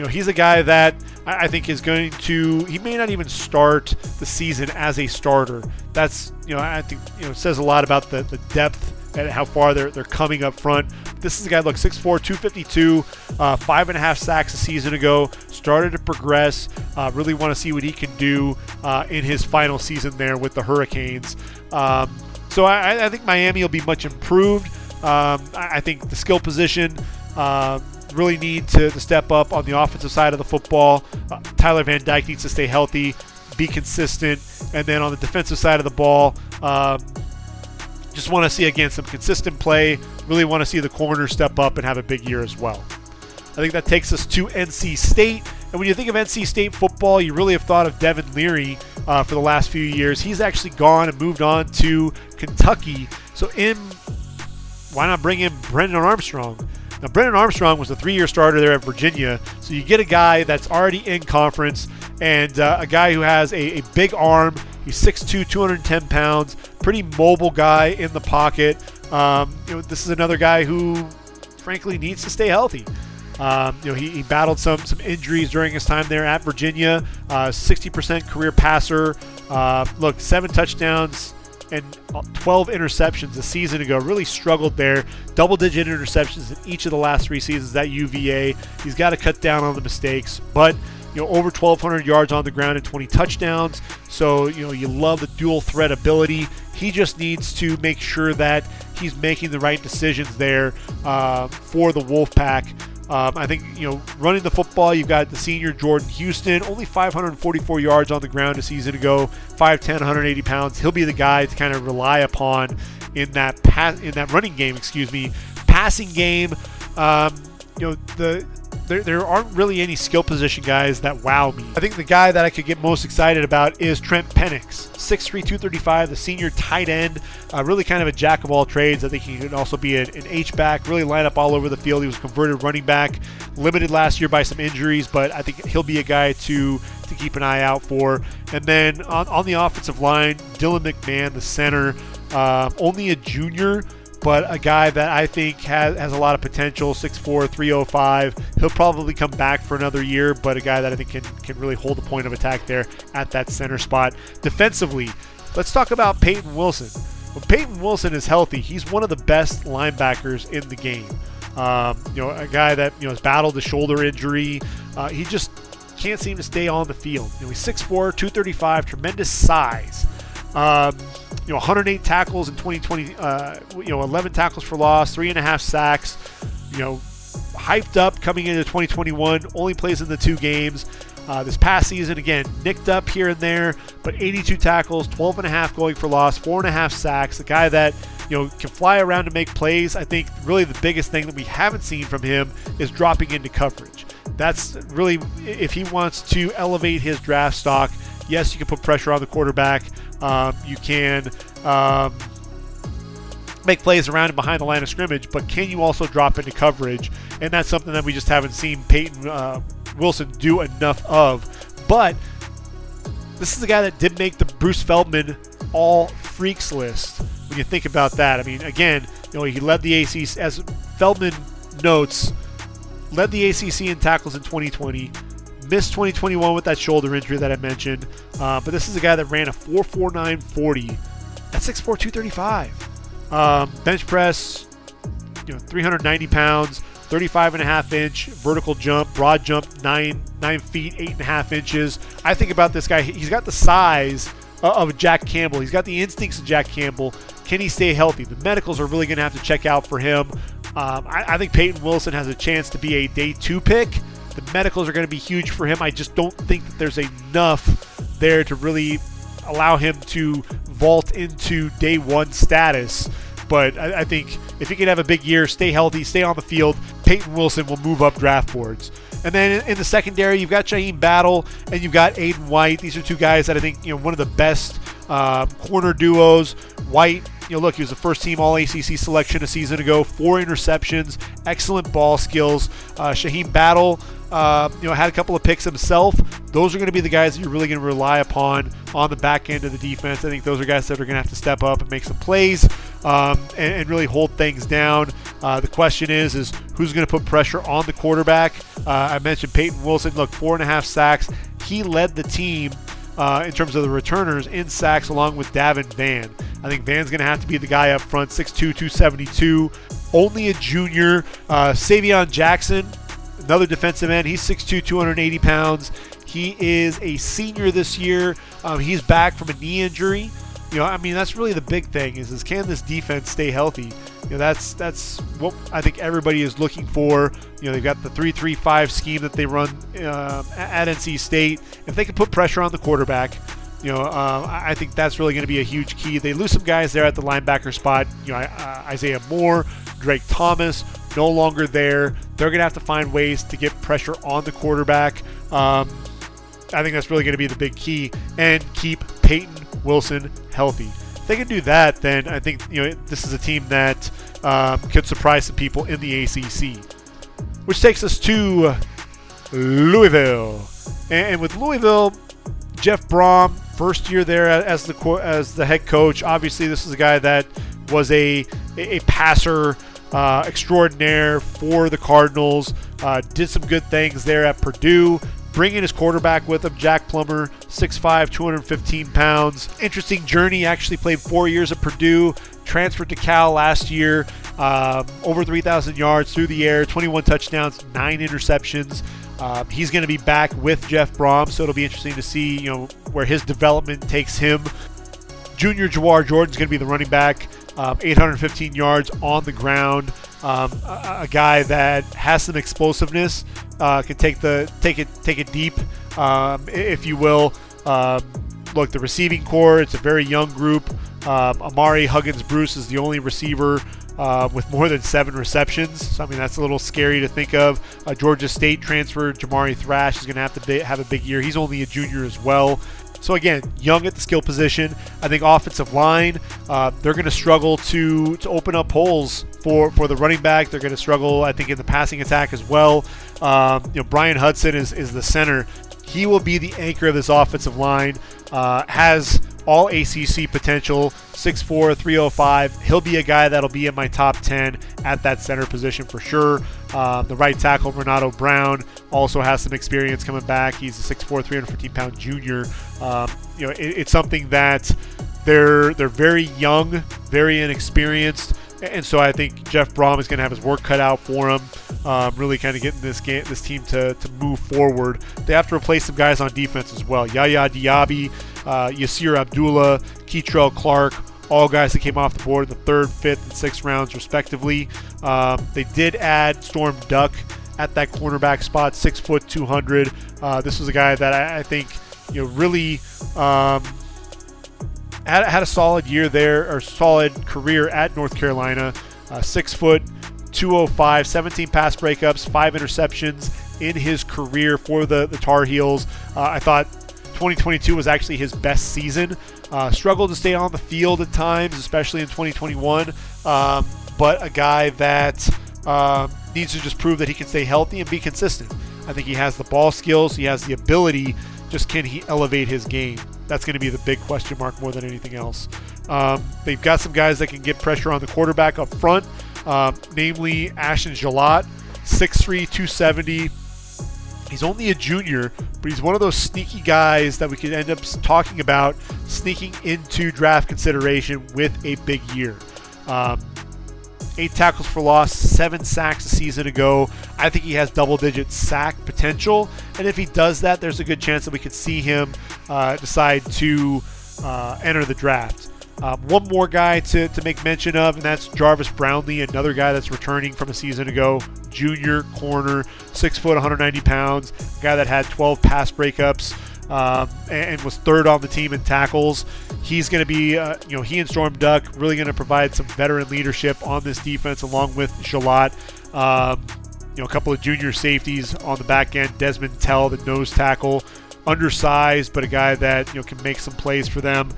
He's a guy that I think is going to, he may not even start the season as a starter. That's, I think, it says a lot about the depth and how far they're coming up front. This is a guy, look, 6'4", 252, 5.5 sacks a season ago, started to progress. Really want to see what he can do in his final season there with the Hurricanes. So I think Miami will be much improved. I think the skill position really need to step up on the offensive side of the football. Tyler Van Dyke needs to stay healthy, be consistent. And then on the defensive side of the ball, just want to see, again, some consistent play. Really want to see the corners step up and have a big year as well. I think that takes us to NC State. And when you think of NC State football, you really have thought of Devin Leary for the last few years. He's actually gone and moved on to Kentucky. So why not bring in Brennan Armstrong? Now, Brennan Armstrong was a 3-year starter there at Virginia. So you get a guy that's already in conference and a guy who has a big arm. He's 6'2", 210 pounds, pretty mobile guy in the pocket. This is another guy who, frankly, needs to stay healthy. He battled some injuries during his time there at Virginia. 60% career passer. 7 touchdowns and 12 interceptions a season ago. Really struggled there. Double-digit interceptions in each of the last 3 seasons at UVA. He's got to cut down on the mistakes, but over 1,200 yards on the ground and 20 touchdowns. So, you love the dual threat ability. He just needs to make sure that he's making the right decisions there for the Wolfpack. I think, running the football, you've got the senior Jordan Houston, only 544 yards on the ground a season ago, 5'10", 180 pounds. He'll be the guy to kind of rely upon in that running game, passing game. There aren't really any skill position guys that wow me. I think the guy that I could get most excited about is Trent Penix, 6'3", 235, the senior tight end, really kind of a jack of all trades. I think he could also be an H-back, really line up all over the field. He was a converted running back, limited last year by some injuries, but I think he'll be a guy to keep an eye out for. And then on the offensive line, Dylan McMahon, the center, only a junior, but a guy that I think has a lot of potential, 6'4", 305. He'll probably come back for another year, but a guy that I think can really hold the point of attack there at that center spot. Defensively, let's talk about Peyton Wilson. When Peyton Wilson is healthy, he's one of the best linebackers in the game. A guy that has battled a shoulder injury. He just can't seem to stay on the field. He's 6'4", 235, tremendous size. 108 tackles in 2020, 11 tackles for loss, 3.5 sacks, hyped up coming into 2021, only plays in the 2 games. This past season, again, nicked up here and there, but 82 tackles, 12.5 going for loss, 4.5 sacks, a guy that, can fly around to make plays. I think really the biggest thing that we haven't seen from him is dropping into coverage. That's really, if he wants to elevate his draft stock, yes, you can put pressure on the quarterback. You can make plays around and behind the line of scrimmage, but can you also drop into coverage? And that's something that we just haven't seen Peyton Wilson do enough of. But this is the guy that did make the Bruce Feldman All Freaks list. When you think about that, I mean, again, he led the ACC, as Feldman notes, led the ACC in tackles in 2020. Missed 2021 with that shoulder injury that I mentioned. But this is a guy that ran a 4.49 40 at 6'4", 235. Bench press, 390 pounds, 35.5-inch vertical jump, broad jump, 9 feet, 8.5 inches. I think about this guy. He's got the size of Jack Campbell. He's got the instincts of Jack Campbell. Can he stay healthy? The medicals are really going to have to check out for him. I think Peyton Wilson has a chance to be a day 2 pick. The medicals are going to be huge for him. I just don't think that there's enough there to really allow him to vault into day 1 status. But I think if he can have a big year, stay healthy, stay on the field, Peyton Wilson will move up draft boards. And then in the secondary, you've got Shaheem Battle and you've got Aiden White. These are 2 guys that I think, one of the best corner duos. White, look, he was a first-team All-ACC selection a season ago, 4 interceptions, excellent ball skills. Shaheem Battle, had a couple of picks himself. Those are going to be the guys that you're really going to rely upon on the back end of the defense. I think those are guys that are going to have to step up and make some plays and really hold things down. The question is who's going to put pressure on the quarterback? I mentioned Peyton Wilson. Look, 4.5 sacks. He led the team in terms of the returners in sacks along with Davin Vann. I think Van's going to have to be the guy up front, 6'2", 272. Only a junior. Savion Jackson, another defensive end. He's 6'2", 280 pounds. He is a senior this year. He's back from a knee injury. That's really the big thing is can this defense stay healthy? That's what I think everybody is looking for. They've got the 3-3-5 scheme that they run at NC State. If they can put pressure on the quarterback, I think that's really going to be a huge key. They lose some guys there at the linebacker spot. Isaiah Moore, Drake Thomas, no longer there. They're going to have to find ways to get pressure on the quarterback. I think that's really going to be the big key, and keep Peyton Wilson healthy. If they can do that, then I think this is a team that could surprise some people in the ACC. Which takes us to Louisville, and with Louisville, Jeff Brom, first year there as the head coach. Obviously, this is a guy that was a passer extraordinaire for the Cardinals. Did some good things there at Purdue. Bringing his quarterback with him, Jack Plummer, 6'5", 215 pounds. Interesting journey. Actually played 4 years at Purdue. Transferred to Cal last year. Over 3,000 yards through the air, 21 touchdowns, 9 interceptions. He's going to be back with Jeff Brom, so it'll be interesting to see where his development takes him. Junior Jawar Jordan's going to be the running back. 815 yards on the ground. A guy that has some explosiveness, can take it deep, if you will. Look, the receiving core, it's a very young group. Amari Huggins-Bruce is the only receiver with more than 7 receptions. So, that's a little scary to think of. Georgia State transfer Jamari Thrash is going to have to have a big year. He's only a junior as well. So again, young at the skill position. I think offensive line, they're going to struggle to open up holes for the running back. They're going to struggle, I think, in the passing attack as well. Brian Hudson is the center. He will be the anchor of this offensive line. Has all ACC potential, 6'4", 305. He'll be a guy that'll be in my top 10 at that center position for sure. The right tackle, Renato Brown, also has some experience coming back. He's a 6'4", 315-pound junior. It's something that they're very young, very inexperienced, and so I think Jeff Brom is going to have his work cut out for him. Really kind of getting this team to move forward. They have to replace some guys on defense as well. Yaya Diaby, Yasir Abdullah, Keitrell Clark, all guys that came off the board in the 3rd, 5th, and 6th rounds respectively. They did add Storm Duck at that cornerback spot, 6 foot 200. This was a guy that I think really had a solid year there, or solid career at North Carolina. 6 foot 205, 17 pass breakups, 5 interceptions in his career for the Tar Heels. I thought 2022 was actually his best season. Struggled to stay on the field at times, especially in 2021. But a guy that needs to just prove that he can stay healthy and be consistent. I think he has the ball skills. He has the ability. Just can he elevate his game? That's going to be the big question mark more than anything else. They've got some guys that can get pressure on the quarterback up front, namely Ashton Jalot, 6'3", 270. He's only a junior, but he's one of those sneaky guys that we could end up talking about sneaking into draft consideration with a big year. 8 tackles for loss, 7 sacks a season ago. I think he has double-digit sack potential, and if he does that, there's a good chance that we could see him decide to enter the draft. One more guy to make mention of, and that's Jarvis Brownlee, another guy that's returning from a season ago. Junior corner, 6 foot, 190 pounds, a guy that had 12 pass breakups and was 3rd on the team in tackles. He's going to be, he and Storm Duck really going to provide some veteran leadership on this defense along with Jalot. A couple of junior safeties on the back end. Desmond Tell, the nose tackle, undersized, but a guy that can make some plays for them.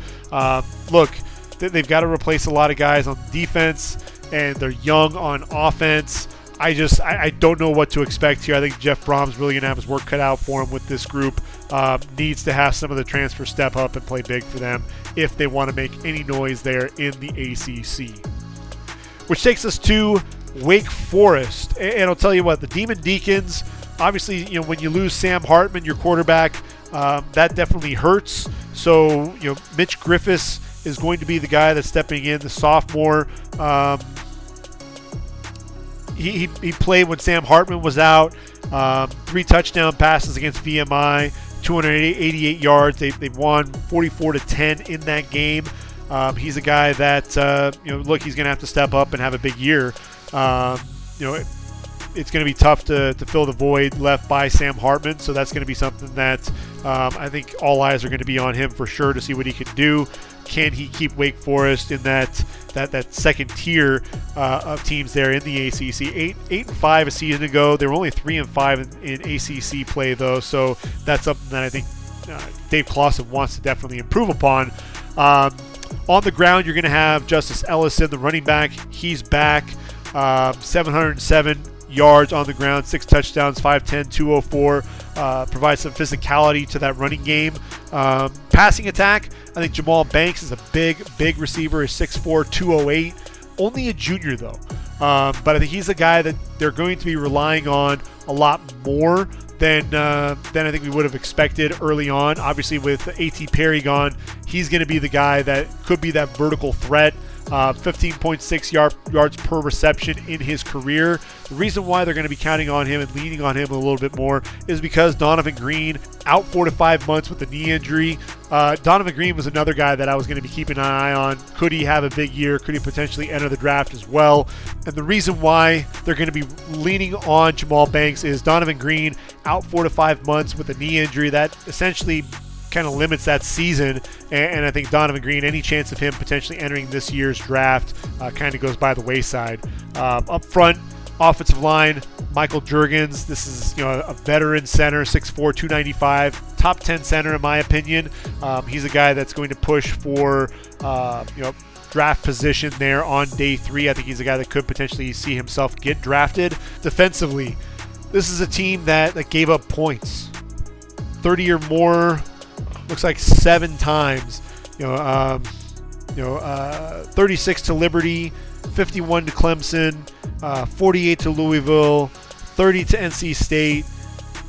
Look, they've got to replace a lot of guys on defense, and they're young on offense. I don't know what to expect here. I think Jeff Brom's really going to have his work cut out for him with this group. Needs to have some of the transfers step up and play big for them if they want to make any noise there in the ACC. Which takes us to Wake Forest. And I'll tell you what, the Demon Deacons, obviously, when you lose Sam Hartman, your quarterback, that definitely hurts. So, Mitch Griffiths is going to be the guy that's stepping in, the sophomore. He played when Sam Hartman was out. 3 touchdown passes against VMI, 288 yards. They won 44-10 in that game. He's a guy that he's going to have to step up and have a big year. It's going to be tough to fill the void left by Sam Hartman, so that's going to be something that I think all eyes are going to be on him for sure to see what he can do. Can he keep Wake Forest in that second tier of teams there in the ACC? 8-5 a season ago. They were only 3-5 in ACC play though, so that's something that I think Dave Clawson wants to definitely improve upon. On the ground, you're going to have Justice Ellison, the running back. He's back, 707 yards on the ground, 6 touchdowns, 5'10", 204. Provides some physicality to that running game. Passing attack, I think Jamal Banks is a big receiver. He's 6'4", 208. Only a junior though. But I think he's a guy that they're going to be relying on a lot more than I think we would have expected early on. Obviously, with A.T. Perry gone, he's going to be the guy that could be that vertical threat. 15.6 yards per reception in his career. The reason why they're going to be counting on him and leaning on him a little bit more is because Donovan Green out 4 to 5 months with a knee injury. Donovan Green was another guy that I was going to be keeping an eye on. Could he have a big year? Could he potentially enter the draft as well? And the reason why they're going to be leaning on Jamal Banks is Donovan Green out 4 to 5 months with a knee injury. That essentially kind of limits that season, and I think Donovan Green, any chance of him potentially entering this year's draft kind of goes by the wayside. Up front, offensive line, Michael Juergens. This is a veteran center, 6'4", 295, top 10 center in my opinion. He's a guy that's going to push for draft position there on day 3. I think he's a guy that could potentially see himself get drafted. Defensively, this is a team that gave up points, 30 or more. Looks like 7 times. 36 to Liberty, 51 to Clemson, 48 to Louisville, 30 to NC State,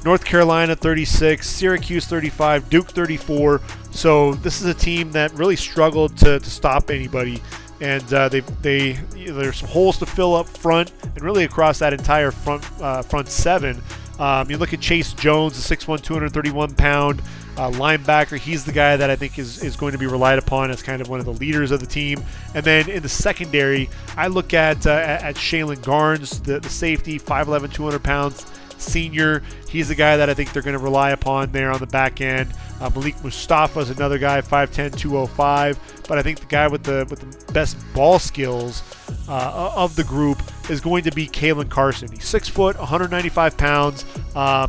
North Carolina 36, Syracuse 35, Duke 34. So this is a team that really struggled to stop anybody. And there's some holes to fill up front and really across that entire front 7. You look at Chase Jones, the 6'1", 231-pound linebacker. He's the guy that I think is going to be relied upon as kind of one of the leaders of the team. And then in the secondary, I look at Shaylin Garnes, the safety, 5'11", 200 pounds, senior. He's the guy that I think they're going to rely upon there on the back end. Malik Mustafa is another guy, 5'10", 205. But I think the guy with the best ball skills of the group is going to be Kalen Carson. He's 6 foot, 195 pounds.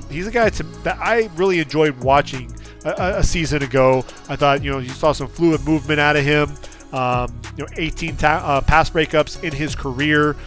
He's a guy that I really enjoyed watching a season ago. I thought, you saw some fluid movement out of him. 18 pass breakups in his career.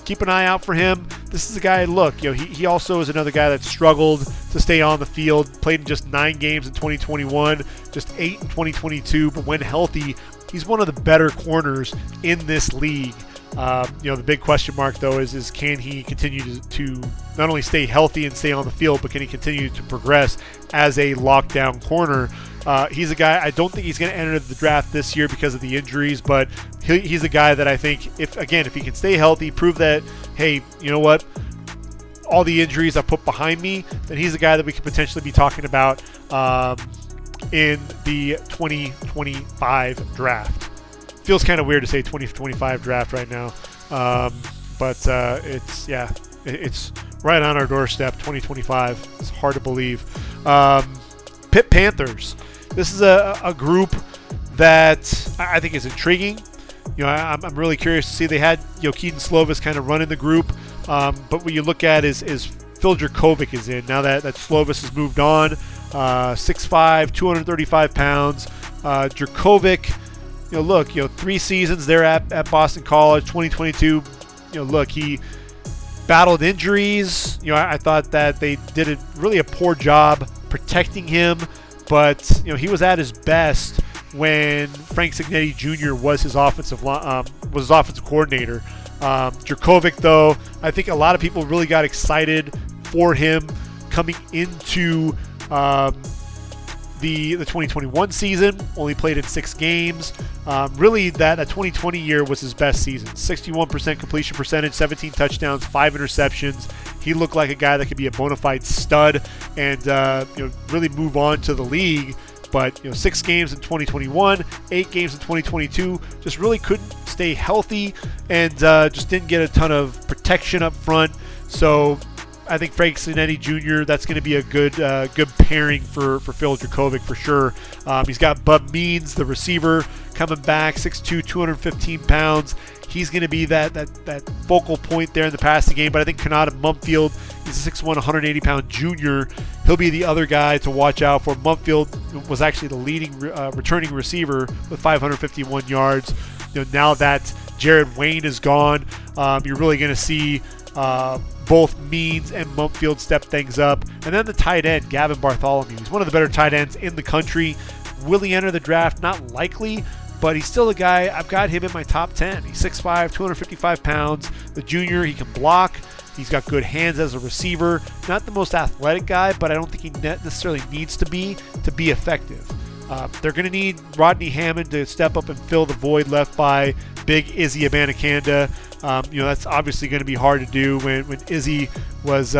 Keep an eye out for him. This is a guy, look, he also is another guy that struggled to stay on the field, played in just 9 games in 2021, just 8 in 2022, but when healthy, he's one of the better corners in this league. The big question mark, though, is can he continue to not only stay healthy and stay on the field, but can he continue to progress as a lockdown corner? He's a guy, I don't think he's going to enter the draft this year because of the injuries, but he's a guy that I think, if he can stay healthy, prove that, hey, you know what, all the injuries I put behind me, then he's a guy that we could potentially be talking about in the 2025 draft. Feels kind of weird to say 2025 draft right now, but it's right on our doorstep. 2025. It's hard to believe. Pitt Panthers. This is a group that I think is intriguing. I'm really curious to see. They had Keaton Slovis kind of running the group, but what you look at is Phil Jurkovec is in now that Slovis has moved on. 6'5", 235 pounds. Jurkovec. look, 3 seasons there at Boston College, 2022. Look, he battled injuries. I thought that they did really a poor job protecting him, but he was at his best when Frank Cignetti Jr. was his offensive coordinator. Jurkovec, though, I think a lot of people really got excited for him coming into the 2021 season. Only played in 6 games. Really, that 2020 year was his best season. 61% completion percentage, 17 touchdowns, 5 interceptions. He looked like a guy that could be a bona fide stud and really move on to the league. But 6 games in 2021, 8 games in 2022, just really couldn't stay healthy and just didn't get a ton of protection up front. So I think Frank Cignetti Jr., that's going to be a good pairing for Phil Jurkovec for sure. He's got Bub Means, the receiver, coming back, 6'2", 215 pounds. He's going to be that focal point there in the passing game. But I think Kanata Mumfield, he's a 6'1", 180-pound junior. He'll be the other guy to watch out for. Mumfield was actually the leading returning receiver with 551 yards. Now that Jared Wayne is gone, you're really going to see both Means and Mumfield step things up. And then the tight end, Gavin Bartholomew. He's one of the better tight ends in the country. Will he enter the draft? Not likely, but he's still a guy. I've got him in my top 10. He's 6'5", 255 pounds. The junior, he can block. He's got good hands as a receiver. Not the most athletic guy, but I don't think he necessarily needs to be effective. They're going to need Rodney Hammond to step up and fill the void left by big Izzy Abanikanda. That's obviously going to be hard to do when Izzy was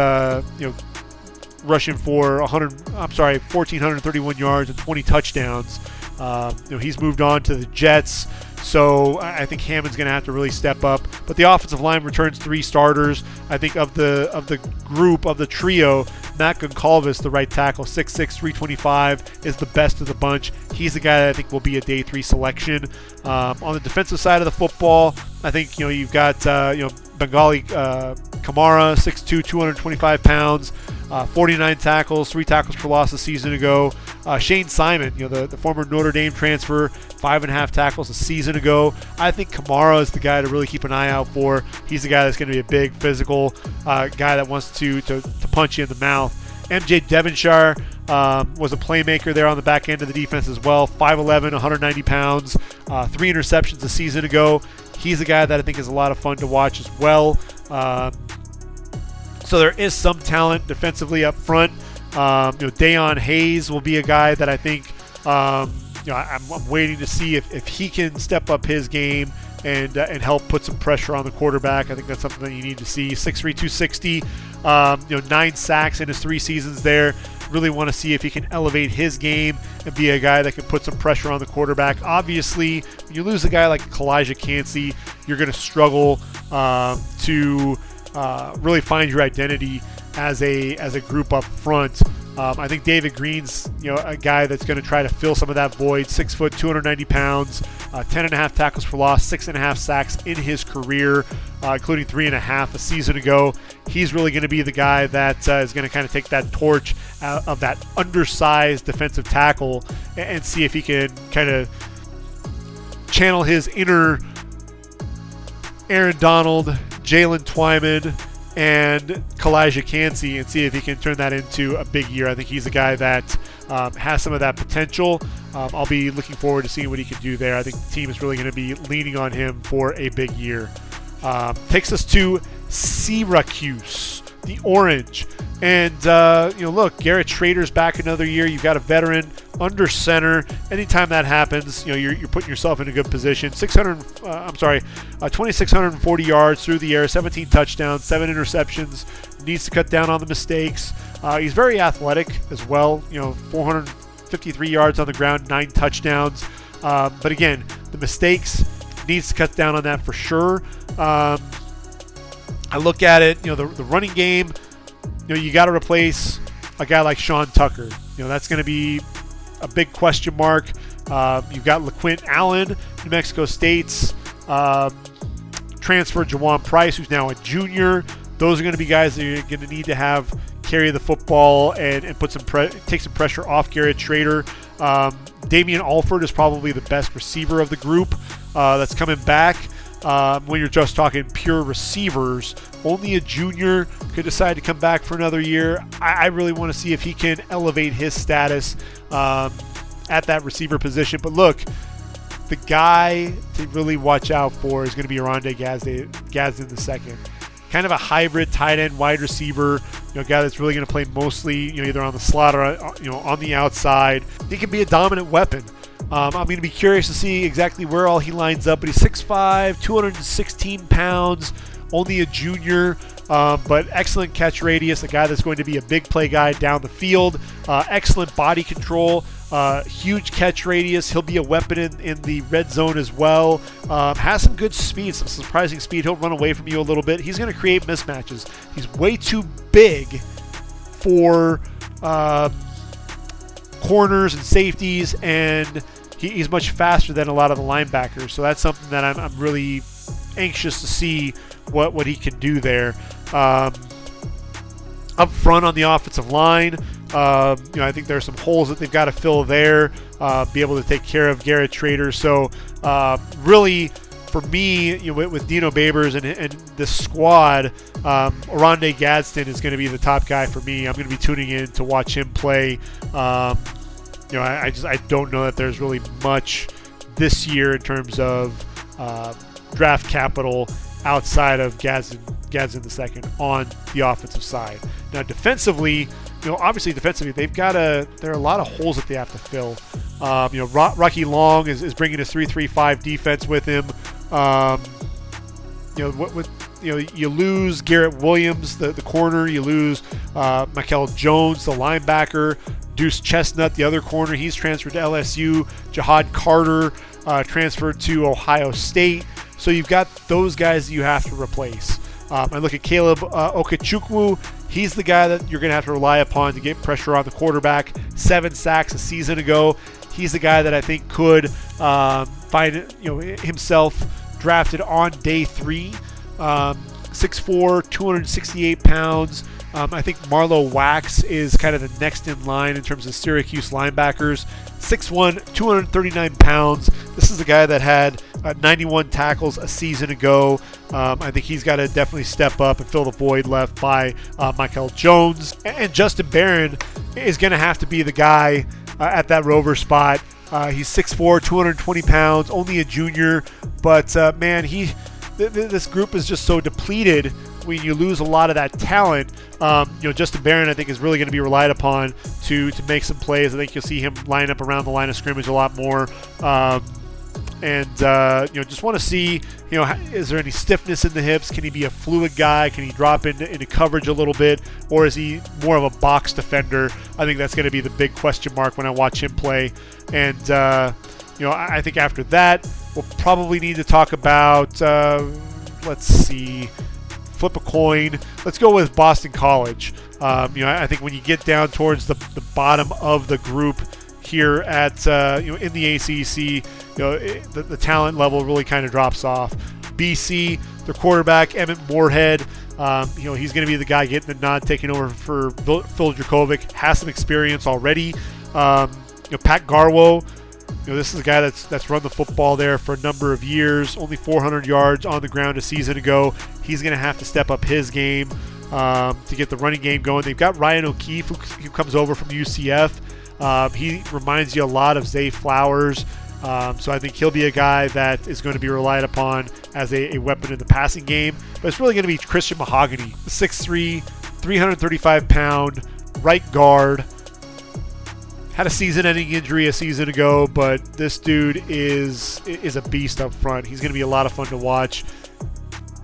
rushing for 1,431 yards and 20 touchdowns. He's moved on to the Jets, so I think Hammond's going to have to really step up. But the offensive line returns 3 starters. I think of the group, of the trio, Matt Goncalves, the right tackle, 6'6", 325, is the best of the bunch. He's the guy that I think will be a day 3 selection. On the defensive side of the football, I think you've got Bengali Kamara, 6'2", 225 pounds, 49 tackles, 3 tackles for loss a season ago. Shane Simon, the former Notre Dame transfer, 5.5 tackles a season ago. I think Kamara is the guy to really keep an eye out for. He's the guy that's going to be a big physical guy that wants to punch you in the mouth. MJ Devonshire was a playmaker there on the back end of the defense as well. 5'11", 190 pounds, 3 interceptions a season ago. He's a guy that I think is a lot of fun to watch as well. So there is some talent defensively up front. Dayon Hayes will be a guy that I think I'm waiting to see if he can step up his game and help put some pressure on the quarterback. I think that's something that you need to see. 6'3", 260, 9 sacks in his 3 seasons there. Really want to see if he can elevate his game and be a guy that can put some pressure on the quarterback. Obviously, when you lose a guy like Kalijah Cansey, you're going to struggle to really find your identity as a group up front. I think David Green's a guy that's going to try to fill some of that void. 6 foot, 290 pounds, 10.5 tackles for loss, 6.5 sacks in his career, including 3.5 a season ago. He's really going to be the guy that is going to kind of take that torch of that undersized defensive tackle and see if he can kind of channel his inner Aaron Donald, Jalen Twyman, and Kalijah Cansey and see if he can turn that into a big year. I think he's a guy that has some of that potential. I'll be looking forward to seeing what he can do there. I think the team is really going to be leaning on him for a big year. Takes us to Syracuse, the Orange. And, look, Garrett Schrader's back another year. You've got a veteran under center. Anytime that happens, you're putting yourself in a good position. 2,640 yards through the air, 17 touchdowns, 7 interceptions. Needs to cut down on the mistakes. He's very athletic as well. 453 yards on the ground, 9 touchdowns. But again, the mistakes, needs to cut down on that for sure. I look at it, the running game. You got to replace a guy like Sean Tucker. That's going to be a big question mark. You've got LaQuint Allen, New Mexico State's transfer, Jawan Price, who's now a junior. Those are going to be guys that you're going to need to have carry the football and put take some pressure off Garrett Schrader. Damian Alford is probably the best receiver of the group that's coming back. When you're just talking pure receivers, only a junior could decide to come back for another year. I really want to see if he can elevate his status at that receiver position. But look, the guy to really watch out for is going to be Oronde Gadsden II. Kind of a hybrid tight end wide receiver, a guy that's really going to play mostly, either on the slot or on the outside. He can be a dominant weapon. I'm going to be curious to see exactly where all he lines up, but he's 6'5", 216 pounds, only a junior, but excellent catch radius, a guy that's going to be a big play guy down the field, excellent body control, huge catch radius. He'll be a weapon in the red zone as well. Has some good speed, some surprising speed. He'll run away from you a little bit. He's going to create mismatches. He's way too big for corners and safeties, and he's much faster than a lot of the linebackers. So that's something that I'm really anxious to see what he can do there. Up front on the offensive line, I think there are some holes that they've got to fill there, be able to take care of Garrett Trader. So really, for me, with Dino Babers and this squad, Oronde Gadsden is going to be the top guy for me. I'm going to be tuning in to watch him play. I don't know that there's really much this year in terms of draft capital outside of Gadsden II on the offensive side. Now defensively, obviously defensively there are a lot of holes that they have to fill. Rocky Long is bringing his 3-3-5 defense with him. You lose Garrett Williams, the corner. You lose Michael Jones, the linebacker. Deuce Chestnut, the other corner. He's transferred to LSU. Jahad Carter transferred to Ohio State. So you've got those guys that you have to replace. I look at Caleb Okechukwu. He's the guy that you're going to have to rely upon to get pressure on the quarterback. 7 sacks a season ago. He's the guy that I think could find himself drafted on day 3. 6'4", 268 pounds. I think Marlo Wax is kind of the next in line in terms of Syracuse linebackers. 6'1", 239 pounds. This is a guy that had 91 tackles a season ago. I think he's got to definitely step up and fill the void left by Michael Jones. And Justin Barron is going to have to be the guy at that rover spot. He's 6'4", 220 pounds, only a junior. But, man, this group is just so depleted when you lose a lot of that talent. Justin Barron, I think, is really going to be relied upon to make some plays. I think you'll see him line up around the line of scrimmage a lot more. Just want to see, is there any stiffness in the hips? Can he be a fluid guy? Can he drop into coverage a little bit? Or is he more of a box defender? I think that's going to be the big question mark when I watch him play. And, I think after that, we'll probably need to talk about, let's see, flip a coin. Let's go with Boston College. I think when you get down towards the bottom of the group here at in the ACC, the talent level really kind of drops off. BC, their quarterback Emmett Moorhead, he's going to be the guy getting the nod, taking over for Phil Dracovic. Has some experience already. Pat Garwo. This is a guy that's run the football there for a number of years. Only 400 yards on the ground a season ago. He's going to have to step up his game to get the running game going. They've got Ryan O'Keefe, who comes over from UCF. He reminds you a lot of Zay Flowers. So I think he'll be a guy that is going to be relied upon as a weapon in the passing game. But it's really going to be Christian Mahogany, 6'3", 335-pound right guard. Had a season-ending injury a season ago, but this dude is a beast up front. He's going to be a lot of fun to watch.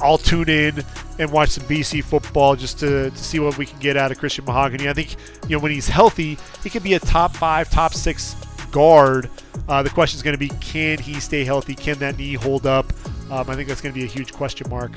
I'll tune in and watch some BC football just to see what we can get out of Christian Mahogany. I think when he's healthy, he could be a top 5, top 6 guard. The question is going to be, can he stay healthy? Can that knee hold up? I think that's going to be a huge question mark.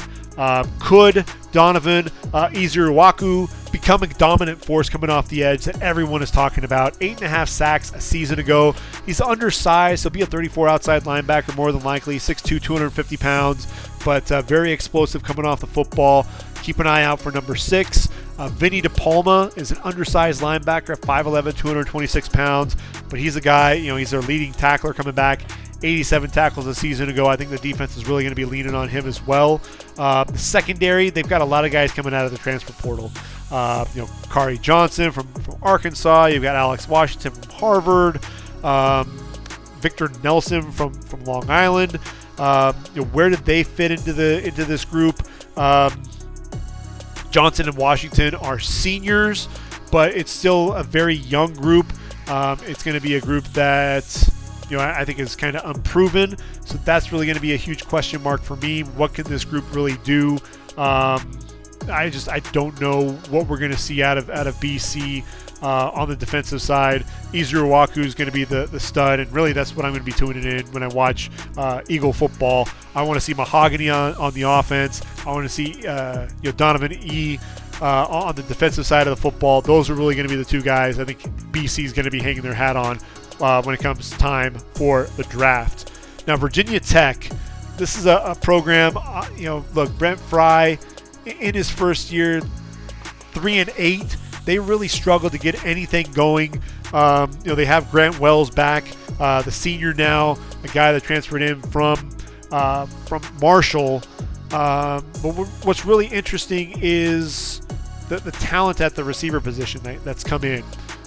Could Donovan Izuruwaku become a dominant force coming off the edge that everyone is talking about? 8.5 sacks a season ago. He's undersized. He'll be a 34 outside linebacker more than likely. 6'2", 250 pounds, but very explosive coming off the football. Keep an eye out for number 6. Vinny DePalma is an undersized linebacker at 5'11", 226 pounds, but he's a guy, he's their leading tackler coming back. 87 tackles a season ago. I think the defense is really going to be leaning on him as well. The secondary, they've got a lot of guys coming out of the transfer portal. Kari Johnson from Arkansas. You've got Alex Washington from Harvard. Victor Nelson from Long Island. Where did they fit into this group? Johnson and Washington are seniors, but it's still a very young group. It's going to be a group that I think is kind of unproven. So that's really going to be a huge question mark for me. What can this group really do? I don't know what we're going to see out of BC on the defensive side. Izuru Waku is going to be the stud, and really that's what I'm going to be tuning in when I watch Eagle football. I want to see Mahogany on the offense. I want to see Donovan E. On the defensive side of the football. Those are really going to be the two guys I think BC is going to be hanging their hat on when it comes time for the draft. Now, Virginia Tech, this is a program, look, Brent Fry, in his first year, 3-8. They really struggled to get anything going. They have Grant Wells back, the senior now, a guy that transferred in from Marshall. But what's really interesting is the talent at the receiver position that's come in.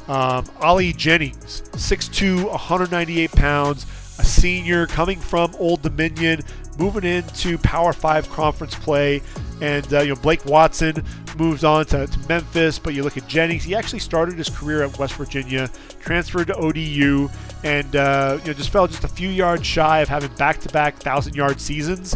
Ali Jennings, 6'2", 198 pounds, a senior coming from Old Dominion, moving into Power 5 conference play. And Blake Watson moves on to Memphis, but you look at Jennings, he actually started his career at West Virginia, transferred to ODU, and just fell just a few yards shy of having back-to-back 1,000-yard seasons.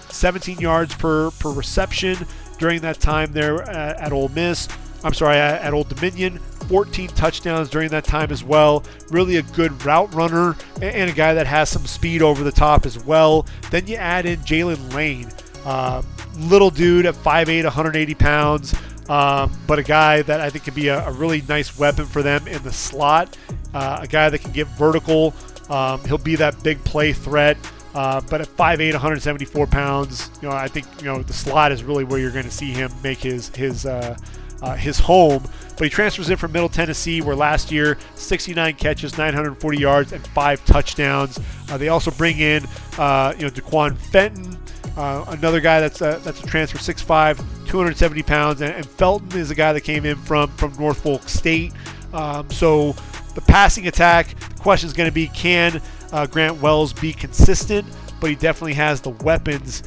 17 yards per reception during that time there at Ole Miss. At Old Dominion. 14 touchdowns during that time as well. Really a good route runner and a guy that has some speed over the top as well. Then you add in Jalen Lane. Little dude at 5'8", 180 pounds, but a guy that I think could be a really nice weapon for them in the slot. A guy that can get vertical. He'll be that big play threat. But at 5'8", 174 pounds, I think the slot is really where you're going to see him make his home. But he transfers in from Middle Tennessee, where last year 69 catches, 940 yards, and 5 touchdowns. They also bring in Daquan Fenton, another guy that's a transfer, 6'5", 270 pounds, and Felton is a guy that came in from Norfolk State. So the passing attack, the question is going to be, can Grant Wells be consistent? But he definitely has the weapons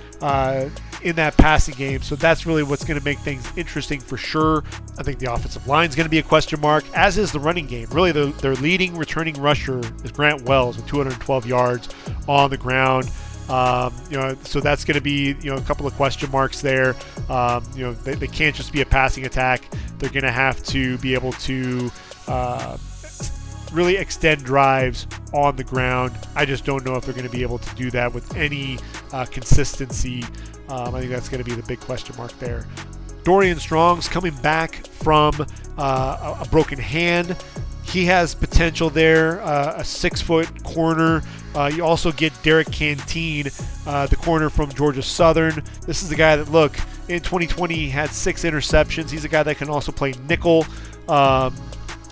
in that passing game. So that's really what's going to make things interesting for sure. I think the offensive line is going to be a question mark, as is the running game. Really, their leading returning rusher is Grant Wells with 212 yards on the ground. So that's going to be a couple of question marks there. They can't just be a passing attack. They're going to have to be able to really extend drives on the ground. I just don't know if they're going to be able to do that with any consistency. I think that's going to be the big question mark there. Dorian Strong's coming back from a broken hand. He has potential there, a 6-foot corner. You also get Derek Canteen, the corner from Georgia Southern. This is the guy that, look, in 2020 he had 6 interceptions. He's a guy that can also play nickel.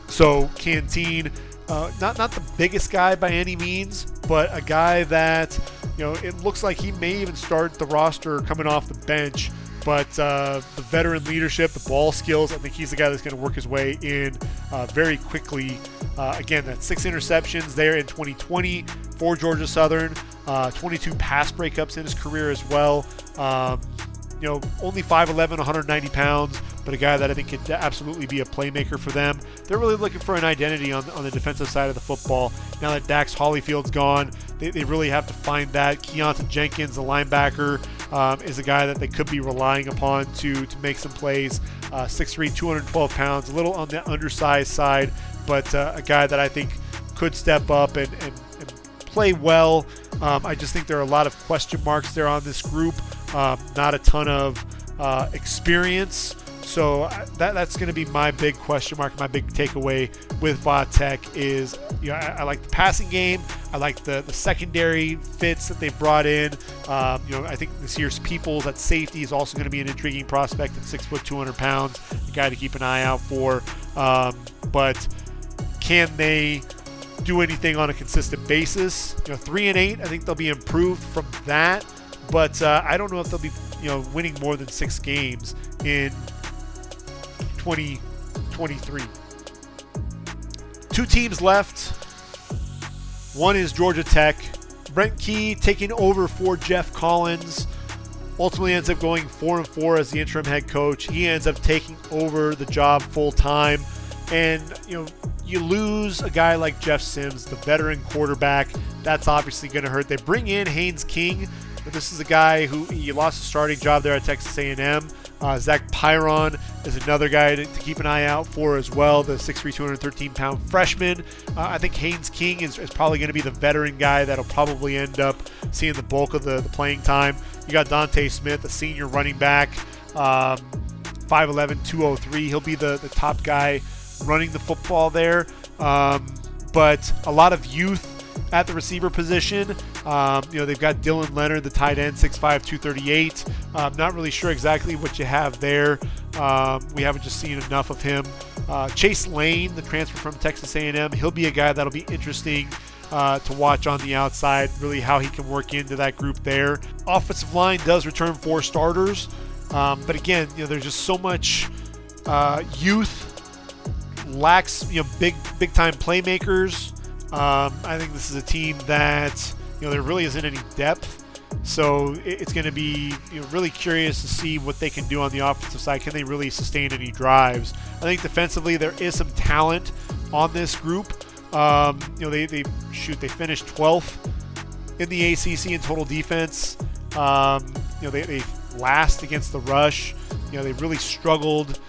So Canteen, not the biggest guy by any means, but a guy that, it looks like he may even start the roster coming off the bench. But the veteran leadership, the ball skills, I think he's the guy that's going to work his way in very quickly. Again, that's 6 interceptions there in 2020 for Georgia Southern. 22 pass breakups in his career as well. Only 5'11", 190 pounds, but a guy that I think could absolutely be a playmaker for them. They're really looking for an identity on the defensive side of the football. Now that Dax Hollyfield's gone, they really have to find that. Keontae Jenkins, the linebacker, is a guy that they could be relying upon to make some plays. 6'3", 212 pounds, a little on the undersized side, but a guy that I think could step up and play well. I just think there are a lot of question marks there on this group. Not a ton of experience So that's going to be my big question mark, my big takeaway with Va Tech is, I like the passing game. I like the secondary fits that they brought in. I think this year's Peoples at safety is also going to be an intriguing prospect at 6 foot, 200 pounds, a guy to keep an eye out for. But can they do anything on a consistent basis? 3-8, I think they'll be improved from that. But I don't know if they'll be, winning more than 6 games in 2023. 2 teams left. One is Georgia Tech. Brent Key taking over for Jeff Collins. Ultimately ends up going 4-4 as the interim head coach. He ends up taking over the job full time. And, you lose a guy like Jeff Sims, the veteran quarterback. That's obviously going to hurt. They bring in Haynes King, but this is a guy who he lost a starting job there at Texas A&M. Zach Pyron is another guy to keep an eye out for as well, the 6'3", 213-pound freshman. I think Haynes King is probably going to be the veteran guy that'll probably end up seeing the bulk of the playing time. You got Dante Smith, a senior running back, 5'11", 203. He'll be the top guy running the football there. But a lot of youth at the receiver position. They've got Dylan Leonard, the tight end, 6'5", 238. Not really sure exactly what you have there. We haven't just seen enough of him. Chase Lane, the transfer from Texas A&M, he'll be a guy that'll be interesting to watch on the outside, really how he can work into that group there. Offensive line does return 4 starters. But again, there's just so much youth, lacks big time playmakers. I think this is a team that there really isn't any depth, so it's going to be really curious to see what they can do on the offensive side. Can they really sustain any drives? I think defensively there is some talent on this group. They finished 12th in the ACC in total defense. They last against the rush. They really struggled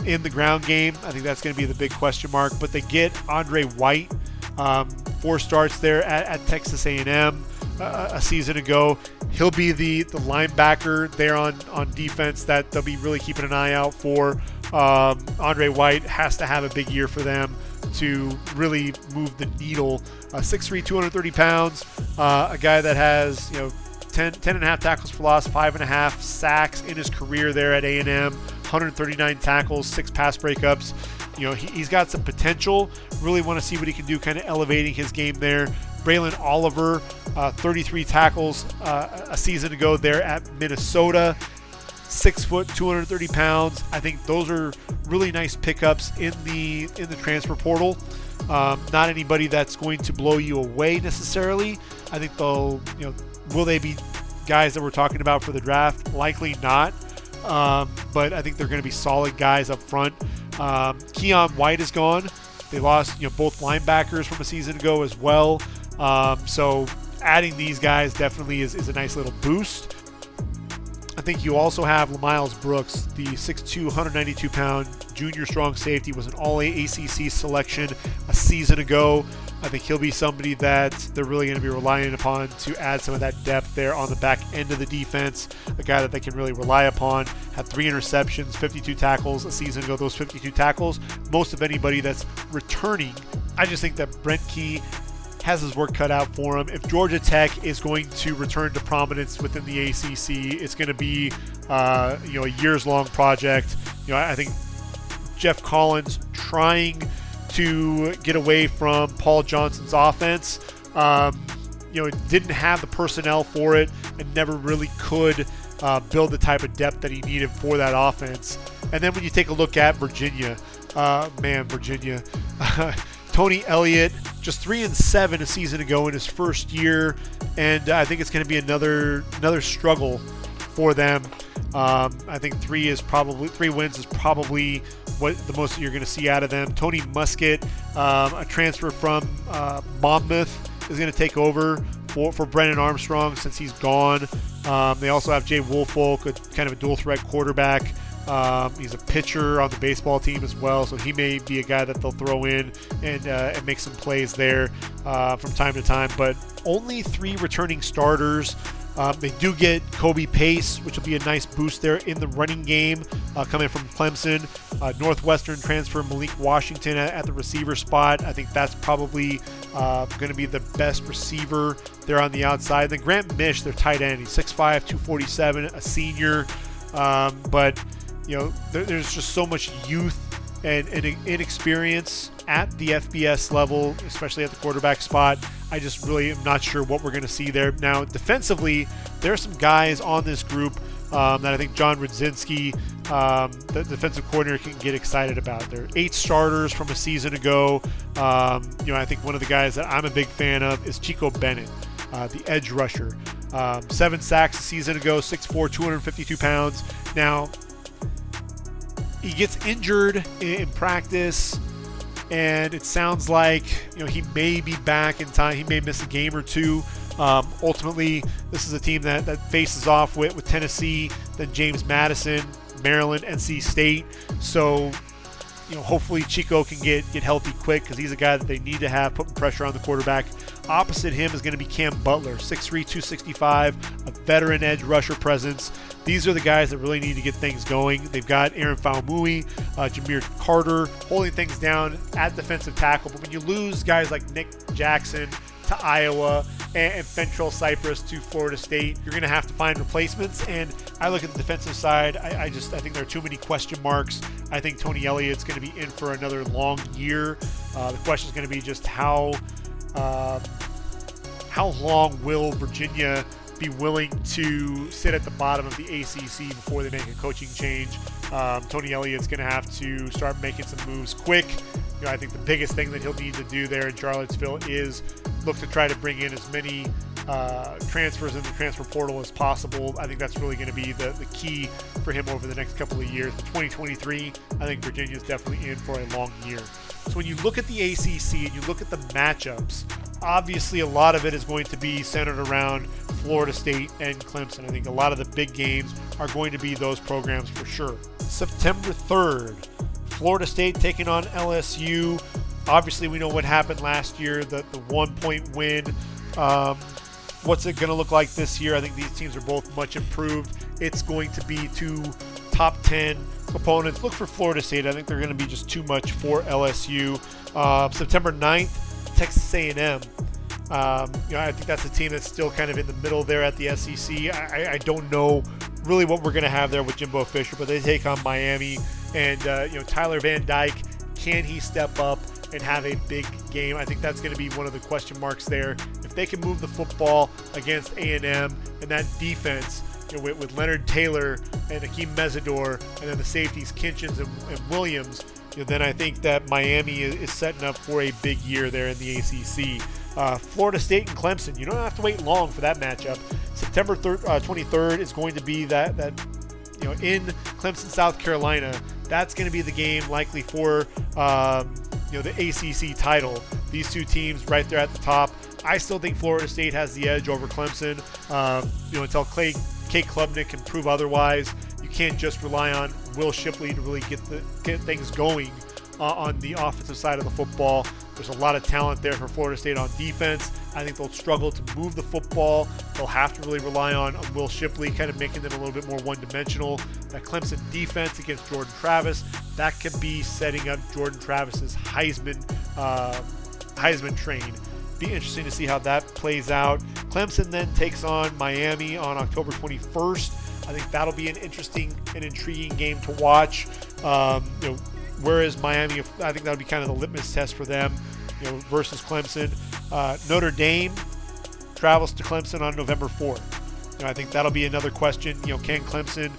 in the ground game. I think that's going to be the big question mark. But they get Andre White, 4 starts there at Texas A&M a season ago. He'll be the linebacker there on defense that they'll be really keeping an eye out for. Andre White has to have a big year for them to really move the needle. 6'3", 230 pounds, a guy that has 10.5 tackles for loss, 5.5 sacks in his career there at A&M, 139 tackles, 6 pass breakups. He's got some potential. Really want to see what he can do, kind of elevating his game there. Braylon Oliver, 33 tackles a season ago there at Minnesota. 6 foot, 230 pounds. I think those are really nice pickups in the transfer portal. Not anybody that's going to blow you away necessarily. I think they'll, will they be guys that we're talking about for the draft? Likely not. But I think they're going to be solid guys up front. Keon White is gone. They lost, both linebackers from a season ago as well. So adding these guys definitely is a nice little boost. I think you also have LaMiles Brooks, the 6'2", 192-pound junior strong safety, was an All-ACC selection a season ago. I think he'll be somebody that they're really going to be relying upon to add some of that depth there on the back end of the defense. A guy that they can really rely upon. Had 3 interceptions, 52 tackles a season ago. Those 52 tackles, most of anybody that's returning. I just think that Brent Key has his work cut out for him. If Georgia Tech is going to return to prominence within the ACC, it's going to be a years-long project. I think Jeff Collins trying to get away from Paul Johnson's offense, didn't have the personnel for it and never really could build the type of depth that he needed for that offense. And then when you take a look at Virginia, Virginia. Tony Elliott, just 3-7 a season ago in his first year, and I think it's going to be another struggle for them. I think 3 wins is probably what the most you're going to see out of them. Tony Muskett, a transfer from Monmouth, is going to take over for Brennan Armstrong since he's gone. They also have Jay Woolfolk, kind of a dual threat quarterback. He's a pitcher on the baseball team as well, so he may be a guy that they'll throw in and make some plays there from time to time. But only 3 returning starters They do get Kobe Pace, which will be a nice boost there in the running game, coming from Clemson. Northwestern transfer Malik Washington at the receiver spot. I think that's probably going to be the best receiver there on the outside. Then Grant Mish, their tight end. He's 6'5", 247, a senior. But, there's just so much youth and inexperience at the FBS level, especially at the quarterback spot. I just really am not sure what we're going to see there. Now, defensively, there are some guys on this group that I think John Rudzinski, the defensive coordinator, can get excited about. There are 8 starters from a season ago. I think one of the guys that I'm a big fan of is Chico Bennett, the edge rusher. 7 sacks a season ago, 6'4", 252 pounds. Now, he gets injured in practice, and it sounds like he may be back in time. He may miss a game or two. Ultimately, this is a team that faces off with Tennessee, then James Madison, Maryland, NC State. So, hopefully Chico can get healthy quick, because he's a guy that they need to have putting pressure on the quarterback. Opposite him is going to be Cam Butler, 6'3", 265, a veteran edge rusher presence. These are the guys that really need to get things going. They've got Aaron Faumui, Jameer Carter holding things down at defensive tackle. But when you lose guys like Nick Jackson to Iowa and Fentrell Cypress to Florida State, you're going to have to find replacements. And I look at the defensive side, I think there are too many question marks. I think Tony Elliott's going to be in for another long year. The question is going to be just how long will Virginia be willing to sit at the bottom of the ACC before they make a coaching change. Tony Elliott's going to have to start making some moves quick. I think the biggest thing that he'll need to do there in Charlottesville is look to try to bring in as many transfers in the transfer portal as possible. I think that's really going to be the key for him over the next couple of years. For 2023, I think Virginia is definitely in for a long year. So when you look at the ACC and you look at the matchups, obviously a lot of it is going to be centered around Florida State and Clemson. I think a lot of the big games are going to be those programs for sure. September 3rd, Florida State taking on LSU. Obviously, we know what happened last year, the 1-point win. What's it going to look like this year? I think these teams are both much improved. It's going to be 2 top 10 opponents. Look for Florida State. I think they're going to be just too much for LSU. September 9th, Texas A&M. I think that's a team that's still kind of in the middle there at the SEC. I don't know really what we're going to have there with Jimbo Fisher, but they take on Miami. And, Tyler Van Dyke, can he step up and have a big game? I think that's going to be one of the question marks there. If they can move the football against A&M and that defense, with Leonard Taylor and Akeem Mesidor, and then the safeties Kinchins and Williams, then I think that Miami is setting up for a big year there in the ACC. Florida State and Clemson, you don't have to wait long for that matchup. September 23rd is going to be that in Clemson, South Carolina. That's going to be the game likely for the ACC title. These two teams right there at the top. I still think Florida State has the edge over Clemson. Until Kate Klubnik can prove otherwise, you can't just rely on Will Shipley to really get things going on the offensive side of the football. There's a lot of talent there for Florida State on defense. I think they'll struggle to move the football. They'll have to really rely on Will Shipley, kind of making them a little bit more one-dimensional. That Clemson defense against Jordan Travis, that could be setting up Jordan Travis's Heisman train. Be interesting to see how that plays out. Clemson then takes on Miami on October 21st. I think that'll be an interesting and intriguing game to watch. Whereas Miami, I think that'll be kind of the litmus test for them, versus Clemson. Notre Dame travels to Clemson on November 4th. I think that'll be another question. Can Clemson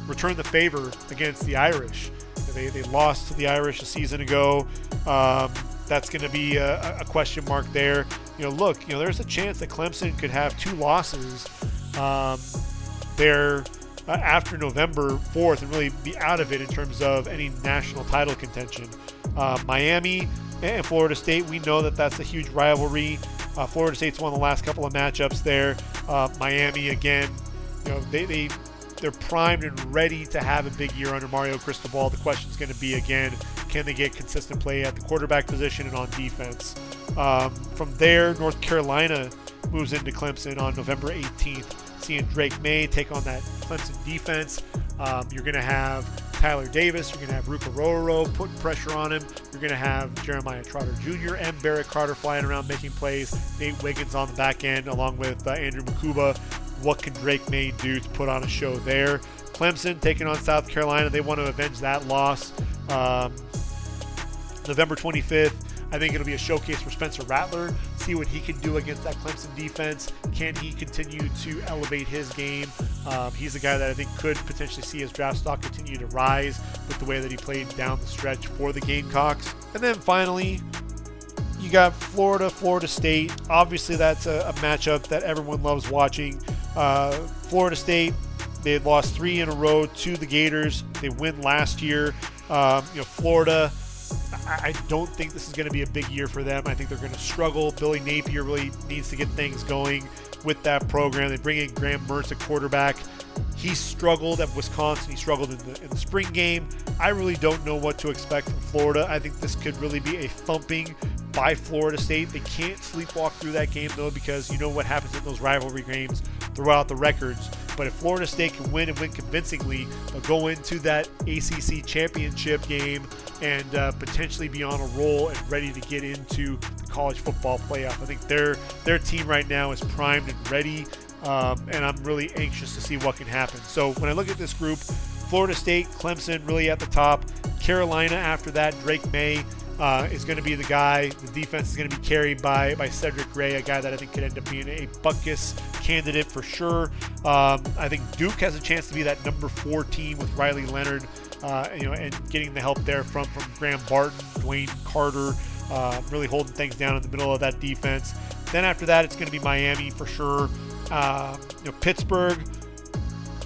return the favor against the Irish? They lost to the Irish a season ago. That's going to be a question mark there. There's a chance that Clemson could have 2 losses there after November 4th and really be out of it in terms of any national title contention. Miami and Florida State, we know that that's a huge rivalry. Florida State's won the last couple of matchups there. Miami, again, they're primed and ready to have a big year under Mario Cristobal. The question is going to be, again, can they get consistent play at the quarterback position and on defense? From there, North Carolina moves into Clemson on November 18th, seeing Drake Maye take on that Clemson defense. You're going to have Tyler Davis. You're going to have Ruke Orhorohoro putting pressure on him. You're going to have Jeremiah Trotter Jr. and Barrett Carter flying around making plays. Nate Wiggins on the back end along with Andrew Makuba. What can Drake Maye do to put on a show there? Clemson taking on South Carolina. They want to avenge that loss. November 25th. I think it'll be a showcase for Spencer Rattler. See what he can do against that Clemson defense. Can he continue to elevate his game? He's a guy that I think could potentially see his draft stock continue to rise with the way that he played down the stretch for the Gamecocks. And then finally, you got Florida State. Obviously, that's a matchup that everyone loves watching. Florida State, they had lost 3 in a row to the Gators. They win last year. Florida, I don't think this is going to be a big year for them. I think they're going to struggle. Billy Napier really needs to get things going with that program. They bring in Graham Mertz at quarterback. He struggled at Wisconsin. He struggled in the spring game. I really don't know what to expect from Florida. I think this could really be a thumping by Florida State. They can't sleepwalk through that game, though, because you know what happens in those rivalry games throughout the records. But if Florida State can win and win convincingly, they'll go into that ACC championship game and potentially be on a roll and ready to get into the college football playoff. I think their team right now is primed and ready, and I'm really anxious to see what can happen. So when I look at this group, Florida State, Clemson really at the top. Carolina after that, Drake Maye is going to be the guy. The defense is going to be carried by Cedric Gray, a guy that I think could end up being a Butkus candidate for sure. I think Duke has a chance to be that number 4 team with Riley Leonard, and getting the help there from Graham Barton, Dwayne Carter, really holding things down in the middle of that defense. Then after that, it's going to be Miami for sure. Pittsburgh,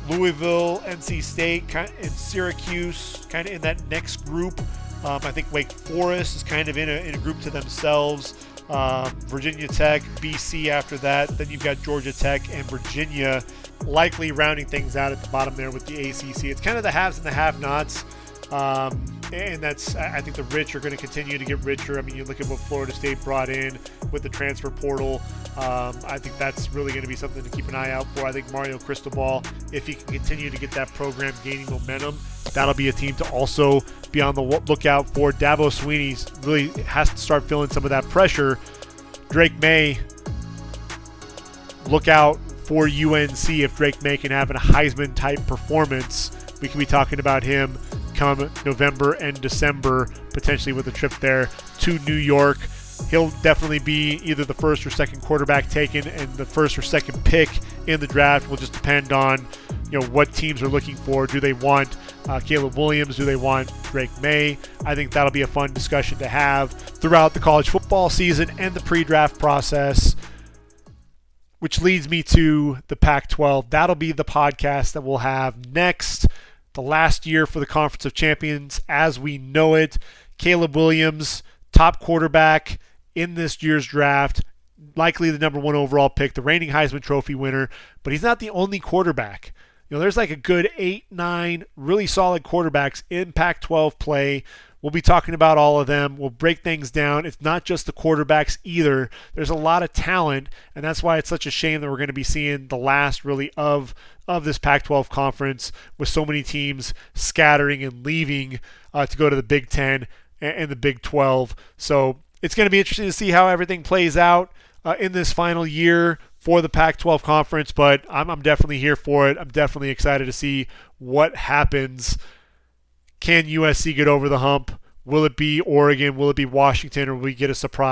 Louisville, NC State, and Syracuse, kind of in that next group. I think Wake Forest is kind of in a group to themselves. Virginia Tech, BC after that. Then you've got Georgia Tech and Virginia likely rounding things out at the bottom there with the ACC. It's kind of the haves and the have-nots. And that's, I think the rich are going to continue to get richer. I mean, you look at what Florida State brought in with the transfer portal. I think that's really going to be something to keep an eye out for. I think Mario Cristobal, if he can continue to get that program gaining momentum, that'll be a team to also be on the lookout for. Dabo Swinney really has to start feeling some of that pressure. Drake Maye, look out for UNC. If Drake Maye can have a Heisman-type performance, we can be talking about him come November and December, potentially with a trip there to New York. He'll definitely be either the first or second quarterback taken, and the first or second pick in the draft will just depend on what teams are looking for. Do they want Caleb Williams? Do they want Drake Maye? I think that'll be a fun discussion to have throughout the college football season and the pre-draft process, which leads me to the Pac-12. That'll be the podcast that we'll have next. The last year for the Conference of Champions as we know it. Caleb Williams, top quarterback in this year's draft, likely the number 1 overall pick, the reigning Heisman Trophy winner, but he's not the only quarterback. There's like a good 8, 9 really solid quarterbacks in Pac-12 play. We'll be talking about all of them. We'll break things down. It's not just the quarterbacks either. There's a lot of talent, and that's why it's such a shame that we're going to be seeing the last really of this Pac-12 conference with so many teams scattering and leaving to go to the Big Ten and the Big 12. So it's going to be interesting to see how everything plays out in this final year for the Pac-12 conference, but I'm definitely here for it. I'm definitely excited to see what happens. Can USC get over the hump? Will it be Oregon? Will it be Washington? Or will we get a surprise